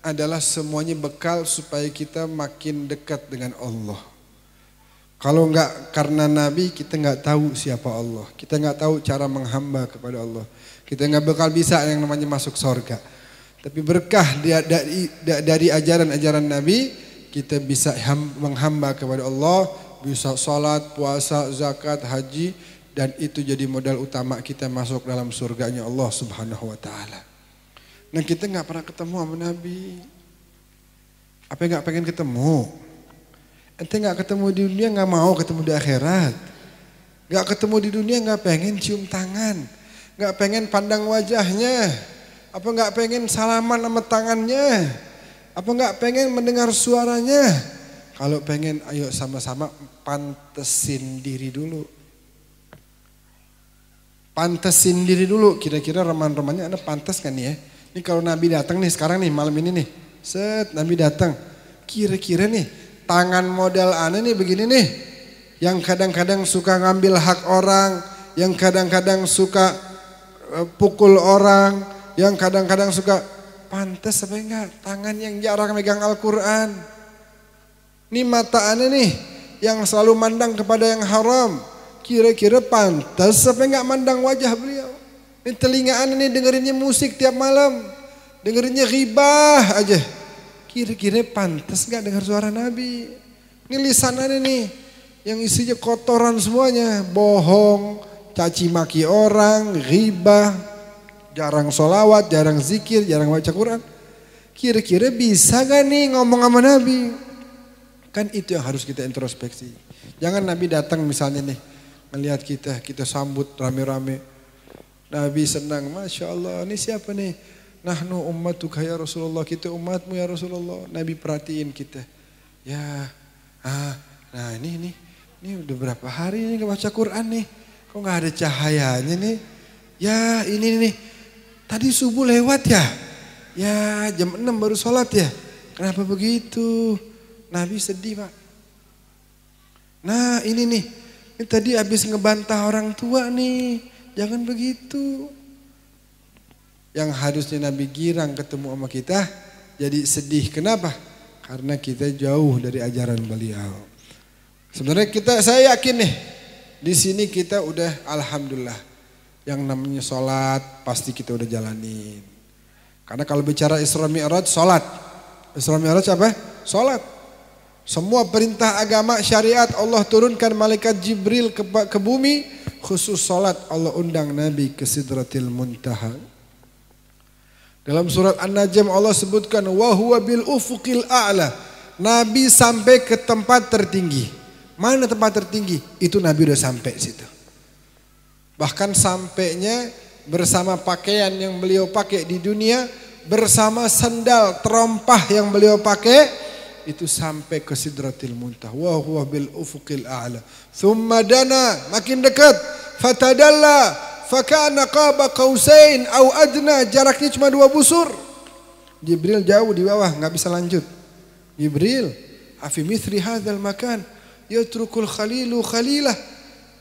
adalah semuanya bekal supaya kita makin dekat dengan Allah. Kalau enggak karena Nabi, kita enggak tahu siapa Allah. Kita enggak tahu cara menghamba kepada Allah. Kita enggak bakal bisa yang namanya masuk surga. Tapi berkah dari ajaran-ajaran Nabi, kita bisa menghamba kepada Allah, bisa salat, puasa, zakat, haji, dan itu jadi modal utama kita masuk dalam surganya Allah Subhanahu wa taala. Nah, kita enggak pernah ketemu sama Nabi. Apa enggak pengen ketemu? Ente enggak ketemu di dunia, enggak mau ketemu di akhirat. Enggak ketemu di dunia, enggak pengen cium tangan. Enggak pengen pandang wajahnya. Apa enggak pengen salaman sama tangannya? Apa enggak pengen mendengar suaranya? Kalau pengen, ayo sama-sama pantesin diri dulu. Pantesin diri dulu. Kira-kira roman-romannya Anda pantas kan ya? Ini kalau Nabi datang nih sekarang nih malam ini nih. Set Nabi datang. Kira-kira nih tangan model aneh nih begini nih. Yang kadang-kadang suka ngambil hak orang. Yang kadang-kadang suka pukul orang. Yang kadang-kadang suka pantas apa enggak? Tangan yang jarang megang Al-Quran. Ini mata aneh nih. Yang selalu mandang kepada yang haram. Kira-kira pantas apa enggak mandang wajah beliau. Ini telinga aneh nih dengerinnya musik tiap malam. Dengerinnya ghibah aja. Kira-kira pantas enggak dengar suara Nabi. Ini lisan aneh nih. Yang isinya kotoran semuanya. Bohong, caci maki orang, ghibah, jarang sholawat, jarang zikir, jarang baca Quran. Kira-kira bisa gak nih ngomong sama Nabi? Kan itu yang harus kita introspeksi. Jangan Nabi datang misalnya nih, melihat kita sambut rame-rame. Nabi senang, Masya Allah, ini siapa nih? Nahnu ummatuka ya Rasulullah, kita umatmu ya Rasulullah. Nabi perhatiin kita. Ya, nah ini udah berapa hari nih gak baca Quran nih? Kok gak ada cahayanya nih? Ya ini nih, tadi subuh lewat ya? Ya jam 6 baru sholat ya? Kenapa begitu? Nabi sedih Pak. Nah ini nih, ini tadi habis ngebantah orang tua nih. Jangan begitu. Yang harusnya Nabi girang ketemu sama kita, jadi sedih. Kenapa? Karena kita jauh dari ajaran beliau. Sebenarnya saya yakin nih, di sini kita udah alhamdulillah. Yang namanya sholat pasti kita udah jalanin. Karena kalau bicara Isra Mi'raj, sholat. Isra Mi'raj apa? Sholat. Semua perintah agama syariat Allah turunkan malaikat Jibril ke bumi. Khusus sholat Allah undang Nabi ke Sidratil Muntaha. Dalam surat An-Najm Allah sebutkan wa huwa bil ufuqil a'la. Nabi sampai ke tempat tertinggi. Mana tempat tertinggi? Itu Nabi udah sampai situ. Bahkan sampainya bersama pakaian yang beliau pakai di dunia, bersama sandal terompah yang beliau pakai, itu sampai ke Sidratil Muntaha. Wa huwa bil ufuqil a'la. Thumma dana, makin dekat, fatadalla, fakana qaba qausain au adna, jaraknya cuma 2 busur. Jibril jauh di bawah, enggak bisa lanjut. Jibril, afi mithri hadzal makan yatrukul khalilu khalilah.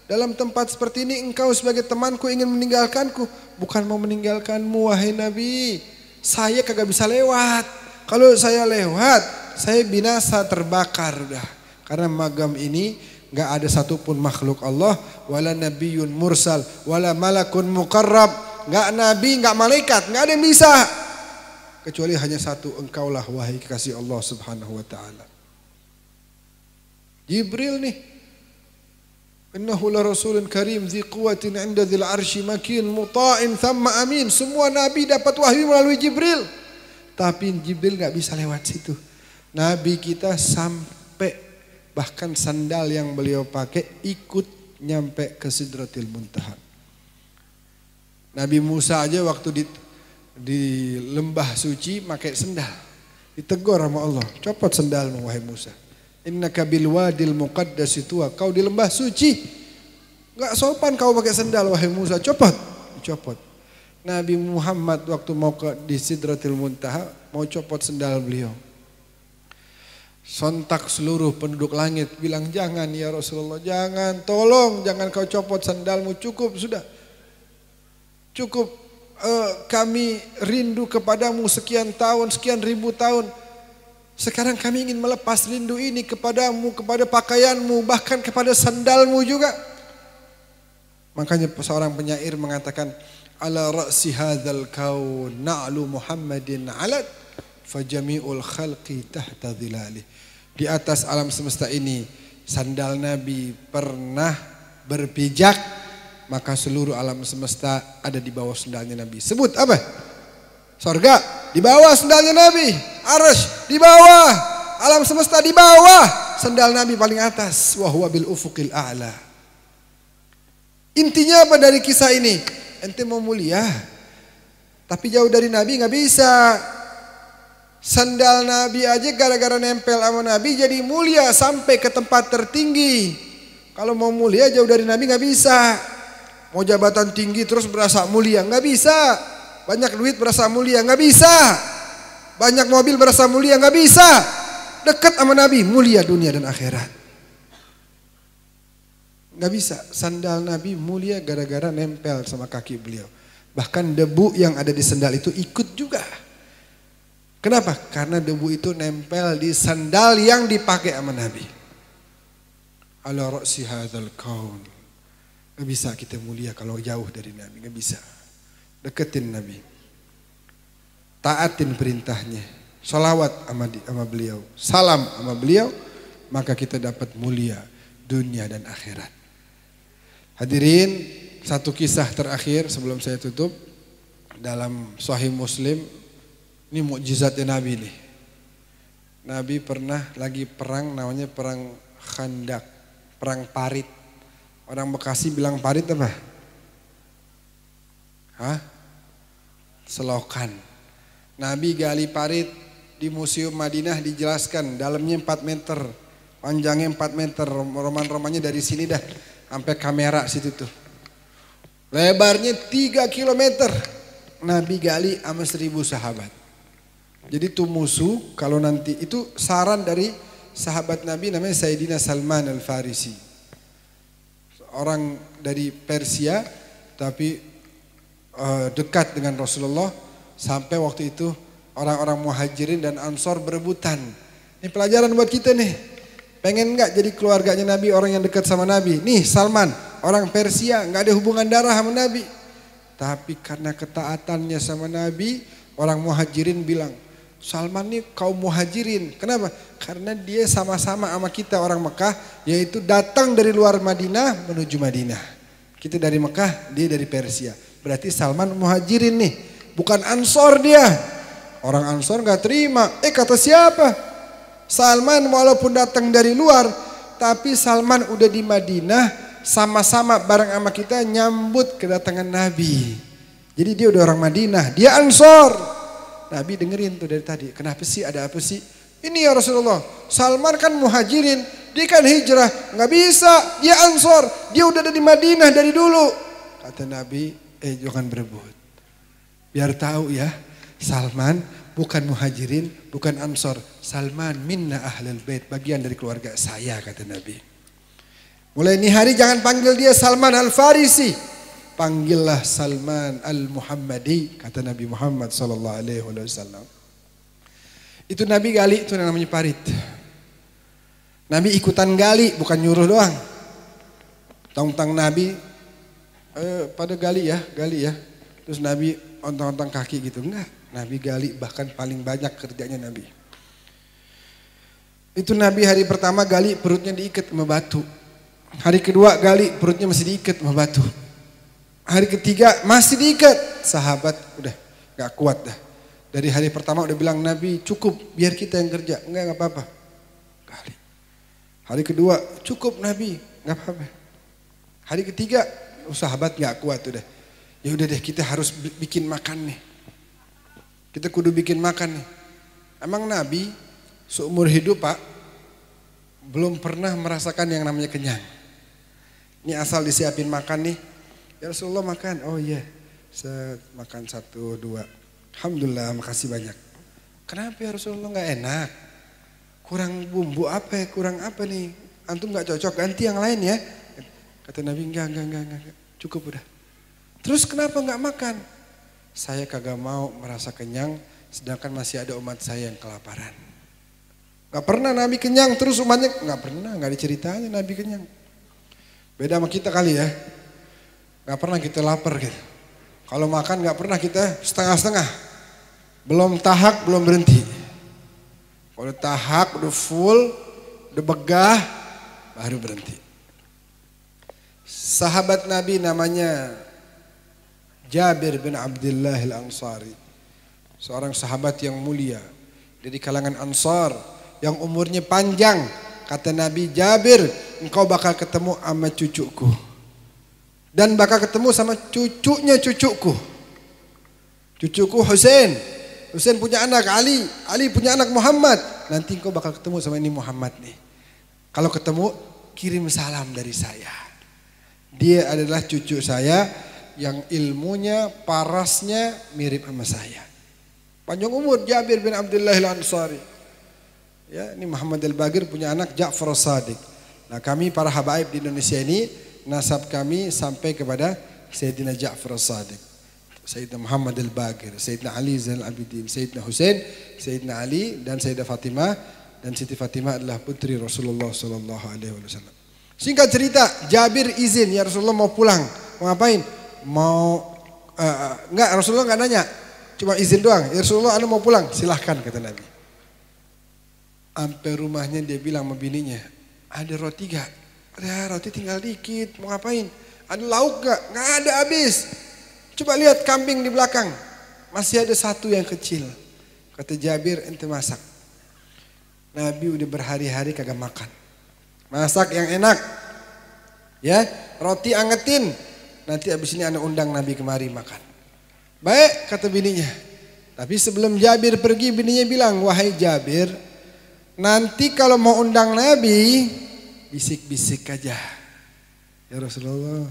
Dalam tempat seperti ini engkau sebagai temanku ingin meninggalkanku. Bukan mau meninggalkanmu wahai Nabi. Saya kagak bisa lewat. Kalau saya lewat, saya binasa terbakar udah. Karena magam ini gak ada satupun makhluk Allah. Wala nabiyyun mursal, wala malakun muqarrab. Gak nabi, gak malaikat, gak ada yang bisa. Kecuali hanya satu, engkaulah wahai kekasih Allah subhanahu wa ta'ala. Jibril nih. Innahu la rasulun karim dzi quwwatin 'inda dzil 'arsy makin muta'in thamma amin. Semua nabi dapat wahyu melalui Jibril. Tapi Jibril enggak bisa lewat situ. Nabi kita sampai bahkan sandal yang beliau pakai ikut nyampe ke Sidratil Muntaha. Nabi Musa aja waktu di lembah suci pakai sandal. Ditegur sama Allah, copot sandalmu wahai Musa. Innaka bil wadil muqaddasi tuwa. Kau di lembah suci. Enggak sopan kau pakai sandal wahai Musa. Copot. Nabi Muhammad waktu mau di Sidratil Muntaha mau copot sendal beliau. Sontak seluruh penduduk langit bilang, jangan ya Rasulullah, jangan, tolong jangan kau copot sandalmu, cukup sudah. Cukup, kami rindu kepadamu sekian tahun, sekian ribu tahun. Sekarang kami ingin melepas rindu ini kepadamu, kepada pakaianmu, bahkan kepada sandalmu juga. Makanya seorang penyair mengatakan, ala ra'si hadzal kaun na'lu Muhammadin alat fajami'ul khalqi tahta dhilali. Di atas alam semesta ini sandal Nabi pernah berpijak, maka seluruh alam semesta ada di bawah sandalnya Nabi. Sebut apa? Sorga di bawah sandalnya Nabi, arsy di bawah, alam semesta di bawah, sandal Nabi paling atas. Wa huwa bil ufuqil a'la. Intinya apa dari kisah ini? Ente mau mulia, tapi jauh dari Nabi nggak bisa. Sandal Nabi aja gara-gara nempel sama Nabi jadi mulia sampai ke tempat tertinggi. Kalau mau mulia jauh dari Nabi nggak bisa. Mau jabatan tinggi terus berasa mulia nggak bisa. Banyak duit berasa mulia nggak bisa. Banyak mobil berasa mulia nggak bisa. Dekat sama Nabi mulia dunia dan akhirat. Nggak bisa. Sandal Nabi mulia gara-gara nempel sama kaki beliau. Bahkan debu yang ada di sandal itu ikut juga. Kenapa? Karena debu itu nempel di sandal yang dipakai sama Nabi. Ala ra'si hadzal kaun. Gak bisa kita mulia kalau jauh dari Nabi, gak bisa. Deketin Nabi. Taatin perintahnya. Salawat sama beliau. Salam sama beliau, maka kita dapat mulia dunia dan akhirat. Hadirin, satu kisah terakhir sebelum saya tutup. Dalam Sahih Muslim, ini mukjizatnya Nabi nih. Nabi pernah lagi perang, namanya perang Khandak, perang parit. Orang Bekasi bilang parit apa? Hah? Selokan. Nabi gali parit di Museum Madinah, dijelaskan dalamnya 4 meter, panjangnya 4 meter, roman-romannya dari sini dah sampai kamera situ tuh. Lebarnya 3 kilometer. Nabi gali sama 1000 sahabat. Jadi tuh musuh kalau nanti itu saran dari sahabat Nabi namanya Sayyidina Salman Al-Farisi. Orang dari Persia tapi dekat dengan Rasulullah, sampai waktu itu orang-orang Muhajirin dan Ansor berebutan. Ini pelajaran buat kita nih. Pengen nggak jadi keluarganya Nabi, orang yang dekat sama Nabi? Nih Salman, orang Persia, nggak ada hubungan darah sama Nabi. Tapi karena ketaatannya sama Nabi, orang Muhajirin bilang, Salman nih kaum Muhajirin. Kenapa? Karena dia sama-sama sama kita orang Mekah, yaitu datang dari luar Madinah menuju Madinah. Kita dari Mekah, dia dari Persia. Berarti Salman Muhajirin nih, bukan Ansor dia. Orang Ansor nggak terima. Kata siapa? Salman walaupun datang dari luar, tapi Salman udah di Madinah, sama-sama bareng sama kita nyambut kedatangan Nabi. Jadi dia udah orang Madinah, dia Ansor. Nabi dengerin tuh dari tadi, kenapa sih, ada apa sih? Ini ya Rasulullah, Salman kan Muhajirin, dia kan hijrah, nggak bisa, dia Ansor, dia udah ada di Madinah dari dulu. Kata Nabi, jangan berebut. Biar tahu ya, Salman bukan Muhajirin, bukan Ansor. Salman minna ahlul bait, bagian dari keluarga saya, kata Nabi. Mulai ini hari jangan panggil dia Salman Al-Farisi. Panggillah Salman Al-Muhammadi, kata Nabi Muhammad SAW. Itu Nabi gali, itu namanya parit. Nabi ikutan gali, bukan nyuruh doang. Tong-tong Nabi pada gali ya. Terus Nabi ontang-ontang kaki gitu, enggak. Nabi gali, bahkan paling banyak kerjanya Nabi. Itu Nabi hari pertama gali, perutnya diikat sama batu. Hari kedua gali, perutnya masih diikat sama batu. Hari ketiga masih diikat. Sahabat udah gak kuat dah. Dari hari pertama udah bilang, Nabi cukup biar kita yang kerja. Enggak apa-apa. Kali. Hari kedua cukup Nabi, gak apa-apa. Hari ketiga sahabat gak kuat udah. Ya udah deh, kita harus bikin makan nih. Kita kudu bikin makan nih. Emang Nabi seumur hidup Pak belum pernah merasakan yang namanya kenyang. Ini asal disiapin makan nih. Ya Rasulullah makan, oh iya. makan 1, 2. Alhamdulillah, makasih banyak. Kenapa ya Rasulullah nggak enak? Kurang bumbu apa ya? Kurang apa nih? Antum nggak cocok, ganti yang lain ya. Kata Nabi, enggak. Cukup udah. Terus kenapa nggak makan? Saya kagak mau merasa kenyang, sedangkan masih ada umat saya yang kelaparan. Gak pernah Nabi kenyang, terus umatnya gak pernah, gak diceritain Nabi kenyang. Beda sama kita kali ya, gak pernah kita lapar gitu. Kalau makan gak pernah kita setengah-setengah, belum tahak, belum berhenti. Kalau tahak udah full, udah begah, baru berhenti. Sahabat Nabi namanya Jabir bin Abdullah al-Ansari, seorang sahabat yang mulia dari kalangan Ansar, yang umurnya panjang. Kata Nabi, Jabir, engkau bakal ketemu sama cucuku. Dan bakal ketemu sama cucunya cucuku. Cucuku Husain. Husain punya anak Ali. Ali punya anak Muhammad. Nanti engkau bakal ketemu sama ini Muhammad nih. Kalau ketemu, kirim salam dari saya. Dia adalah cucu saya yang ilmunya, parasnya mirip sama saya. Panjang umur Jabir bin Abdullah al-Ansari. Ya, ini Muhammad al-Bagir punya anak Ja'far as-Sadiq. Nah, kami para habaib di Indonesia ini nasab kami sampai kepada Sayyidina Ja'far as-Sadiq, Sayyidina Muhammad al-Bagir, Sayyidina Ali Zainal Abidin, Sayyidina Husain, Sayyidina Ali dan Sayyidah Fatimah, dan Siti Fatimah adalah putri Rasulullah sallallahu alaihi wasallam. Singkat cerita, Jabir izin, ya Rasulullah mau pulang. Mau ngapain? Enggak, Rasulullah enggak nanya. Cuma izin doang. Ya Rasulullah, anda mau pulang? Silahkan, kata Nabi. Sampai rumahnya dia bilang sama bininya, ada roti gak? Ada roti tinggal dikit, mau ngapain? Ada lauk gak? Gak ada, habis. Coba lihat kambing di belakang, masih ada satu yang kecil. Kata Jabir, ente masak. Nabi udah berhari-hari kagak makan. Masak yang enak, ya, roti angetin. Nanti abis ini anak undang Nabi kemari makan. Baik, kata bininya. Tapi sebelum Jabir pergi, bininya bilang, wahai Jabir, nanti kalau mau undang Nabi, bisik-bisik aja. Ya Rasulullah,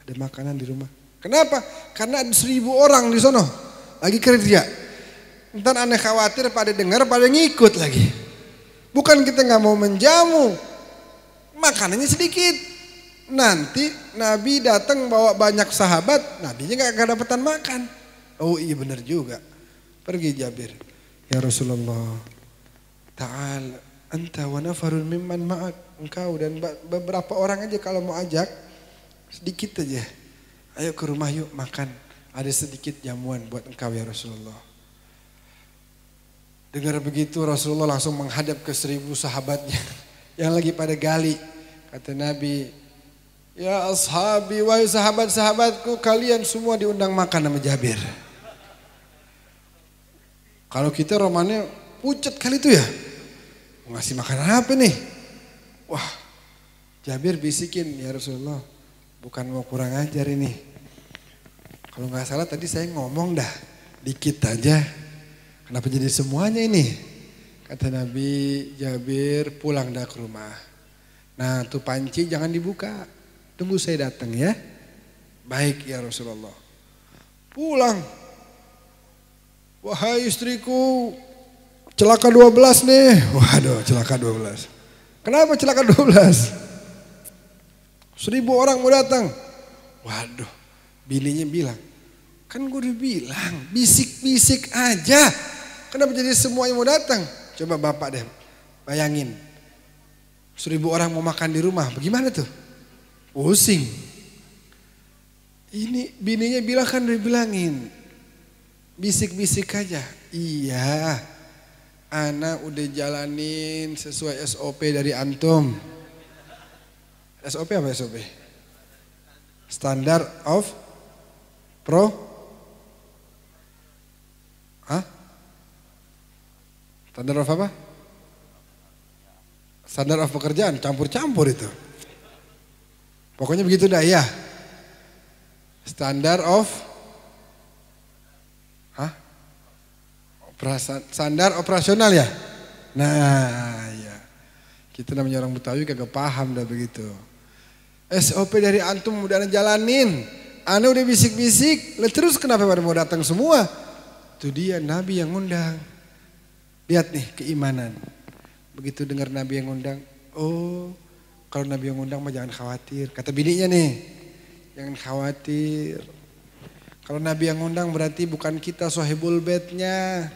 ada makanan di rumah. Kenapa? Karena ada 1000 orang di sono lagi kerja. Ntar aneh khawatir pada dengar, pada ngikut lagi. Bukan kita nggak mau menjamu, makanannya sedikit. Nanti Nabi datang bawa banyak sahabat, Nabinya nggak kedapatan makan. Oh iya benar juga. Pergi Jabir. Ya Rasulullah, ta'al anta wa nafarun mimman ma'ak. Engkau dan beberapa orang aja kalau mau ajak, sedikit aja. Ayo ke rumah yuk makan. Ada sedikit jamuan buat engkau ya Rasulullah. Dengar begitu Rasulullah langsung menghadap ke 1000 sahabatnya yang lagi pada gali. Kata Nabi, ya ashabi, wahai sahabat-sahabatku, kalian semua diundang makan sama Jabir. Kalau kita romannya pucet kali itu ya. Ngasih makan apa nih? Wah, Jabir bisikin, ya Rasulullah, bukan mau kurang ajar ini. Kalau nggak salah tadi saya ngomong dah, dikit aja. Kenapa jadi semuanya ini? Kata Nabi, Jabir pulang dah ke rumah. Nah tuh panci jangan dibuka, tunggu saya datang ya. Baik ya Rasulullah. Pulang. Wahai istriku, celaka 12 nih. Waduh, celaka 12. Kenapa celaka 12? 1000 orang mau datang. Waduh, bininya bilang, kan gue udah bilang bisik-bisik aja. Kenapa jadi semuanya mau datang? Coba bapak deh bayangin, 1000 orang mau makan di rumah, bagaimana tuh? Pusing. Ini bininya bilang, kan udah bilangin bisik-bisik aja. Iya, ana udah jalanin sesuai SOP dari antum. SOP apa SOP? Standard of Standard of apa? Standard of pekerjaan, campur-campur itu. Pokoknya begitu dah ya. Standard of standar operasional ya. Nah ya, kita namanya orang Betawi kagak paham dah begitu. SOP dari antum udah jalanin, Ana udah bisik-bisik, terus kenapa pada mau datang semua? Itu dia Nabi yang ngundang. Lihat nih keimanan. Begitu dengar Nabi yang ngundang, oh kalau Nabi yang ngundang mah jangan khawatir. Kata bininya nih, jangan khawatir. Kalau Nabi yang ngundang berarti bukan kita sohibul bednya.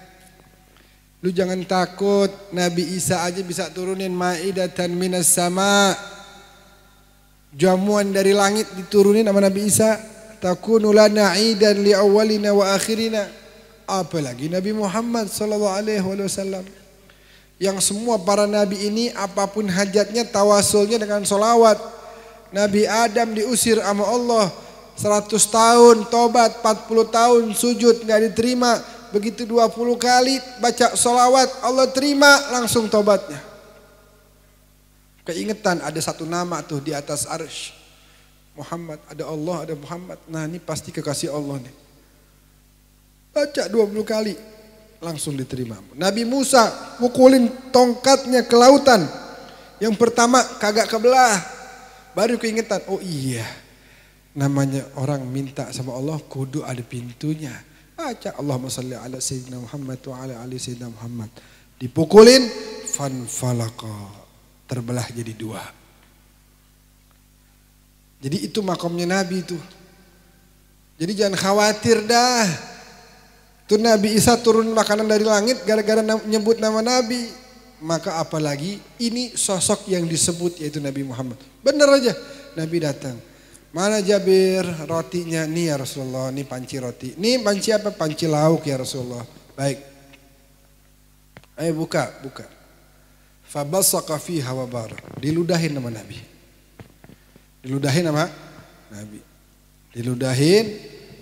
Lu jangan takut, Nabi Isa aja bisa turunin maidatan minas sama. Jamuan dari langit diturunin sama Nabi Isa. Takunu lana aidan li awwalina wa akhirina. Apalagi Nabi Muhammad sallallahu alaihi wasallam. Yang semua para nabi ini apapun hajatnya tawasulnya dengan solawat. Nabi Adam diusir sama Allah 100 tahun tobat, 40 tahun sujud nggak diterima. Begitu 20 kali baca solawat Allah terima langsung tobatnya. Keingetan ada satu nama tuh di atas arsy. Muhammad, ada Allah, ada Muhammad. Nah ini pasti kekasih Allah nih. Baca 20 kali langsung diterima. Nabi Musa pukulin tongkatnya ke lautan. Yang pertama kagak kebelah. Baru keingetan, oh iya. Namanya orang minta sama Allah kudu ada pintunya. Baca Allahumma salli ala sayyidina Muhammad wa ala ali sayyidina Muhammad. Dipukulin fanfalaqa. Terbelah jadi dua. Jadi itu makamnya Nabi itu. Jadi jangan khawatir dah. Tuh Nabi Isa turun makanan dari langit gara-gara nyebut nama Nabi. Maka apalagi ini sosok yang disebut yaitu Nabi Muhammad. Benar aja Nabi datang. Mana Jabir rotinya? Nih ya Rasulullah, nih panci roti. Nih panci apa? Panci lauk ya Rasulullah. Baik. Ayo buka. Fabasaqa fiha wa barak. Diludahin nama Nabi. Diludahin sama Nabi. Diludahin,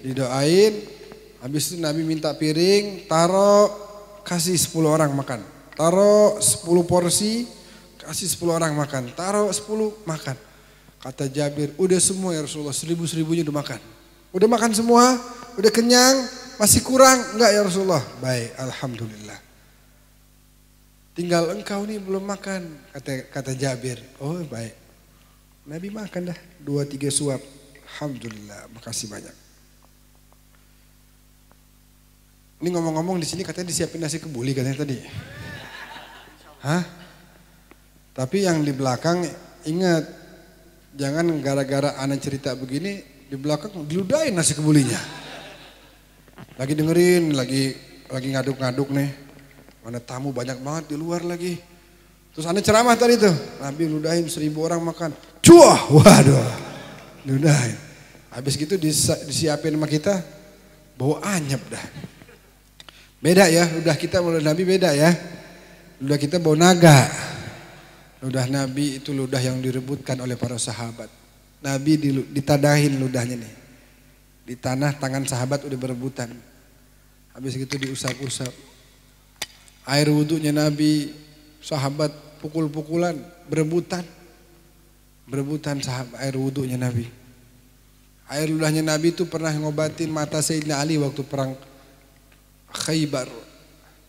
didoain. Habis itu Nabi minta piring, taruh, kasih 10 orang makan. Taruh 10 porsi, kasih 10 orang makan. Taruh 10 makan. Kata Jabir, udah semua ya Rasulullah, 1000-1000-nya udah makan. Udah makan semua, udah kenyang, masih kurang? Enggak ya Rasulullah. Baik, alhamdulillah. Tinggal engkau nih belum makan, kata Jabir. Oh baik. Nabi makan dah 2-3 suap. Alhamdulillah, makasih banyak. Ini ngomong-ngomong di sini katanya disiapin nasi kebuli katanya tadi. Hah? Tapi yang di belakang ingat, jangan gara-gara anak cerita begini di belakang diludahin nasi kebulinya. Lagi dengerin, lagi ngaduk-ngaduk nih. Mana tamu banyak banget di luar lagi. Terus anak ceramah tadi tuh, Nabi ludahin 1000 orang makan. Cuah, waduh, ludahin. Habis gitu disiapin sama kita, bau anyep dah. Beda ya, ludah kita sama ludah Nabi beda ya. Ludah kita bau naga. Ludah Nabi itu ludah yang direbutkan oleh para sahabat. Nabi ditadahin ludahnya nih. Di tanah tangan sahabat udah berebutan. Habis gitu diusap-usap. Air wudhunya Nabi, sahabat pukul-pukulan, berebutan. Berebutan sahabat air wudhunya Nabi. Air ludahnya Nabi itu pernah ngobatin mata Sayyidina Ali waktu perang Khaybar.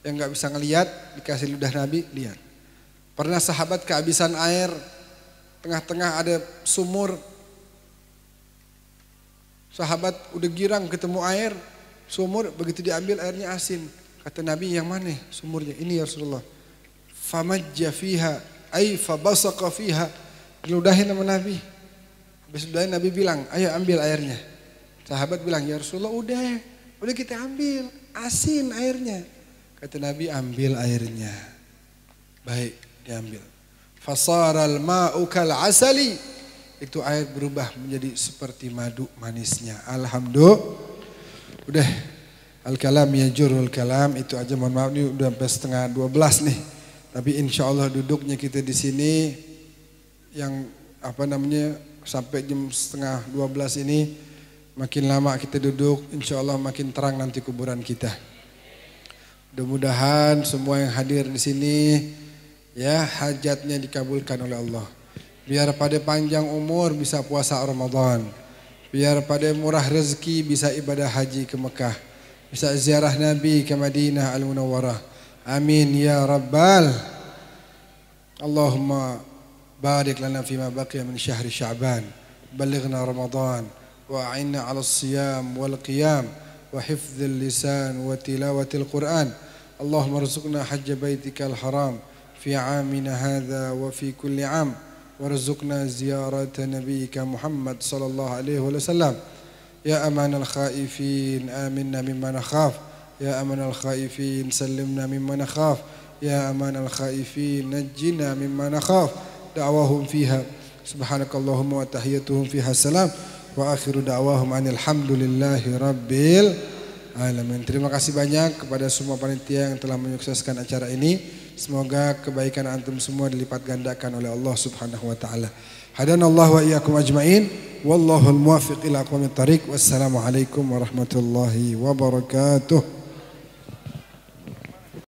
Yang gak bisa ngelihat dikasih ludah Nabi, lihat. Pernah sahabat kehabisan air, tengah-tengah ada sumur. Sahabat udah girang ketemu air, sumur, begitu diambil airnya asin. Kata Nabi, yang mana sumurnya? Ini ya Rasulullah. Famajja fiha, ay fabasaqa fiha. Diludahin sama Nabi. Habis ludahin Nabi bilang, ayo ambil airnya. Sahabat bilang, ya Rasulullah udah kita ambil, asin airnya. Kata Nabi, ambil airnya. Baik, diambil. Fasaral ma'u kal asali. Itu air berubah menjadi seperti madu manisnya. Alhamdulillah. Udah. Al-kalam yajurul kalam, itu aja, mohon maaf ini udah sampai 11:30 nih. Tapi insya Allah duduknya kita di sini yang sampai jam 11:30 ini, makin lama kita duduk insya Allah makin terang nanti kuburan kita. Mudah-mudahan semua yang hadir di sini ya hajatnya dikabulkan oleh Allah. Biar pada panjang umur bisa puasa Ramadan. Biar pada murah rezeki bisa ibadah haji ke Mekah. Bisa ziarah Nabi ke Madinah Al-Munawwarah. Amin ya Rabbal. Allahumma barik lana fima baqiya min syahri Sya'ban. Balighna Ramadan. وأعنا على الصيام والقيام وحفظ اللسان وتلاوة القرآن. اللهم ارزقنا حج بيتك الحرام في عامنا هذا وفي كل عام، وارزقنا زيارة نبيك محمد صلى الله عليه وسلم. يا أمان الخائفين آمنا مما نخاف، يا أمان الخائفين سلمنا مما نخاف، يا أمان الخائفين نجنا مما نخاف. دعواهم فيها سبحانك اللهم وتحيتهم فيها السلام وآخر دعواهم alhamdulillahi rabbil alamin. Terima kasih banyak kepada semua panitia yang telah menyukseskan acara ini. Semoga kebaikan antum semua dilipat gandakan oleh Allah Subhanahu wa taala. Hadanallahu wa iyyakum ajmain. Wallahul muwaffiq ila aqwamit thariq. Wassalamualaikum warahmatullahi wabarakatuh.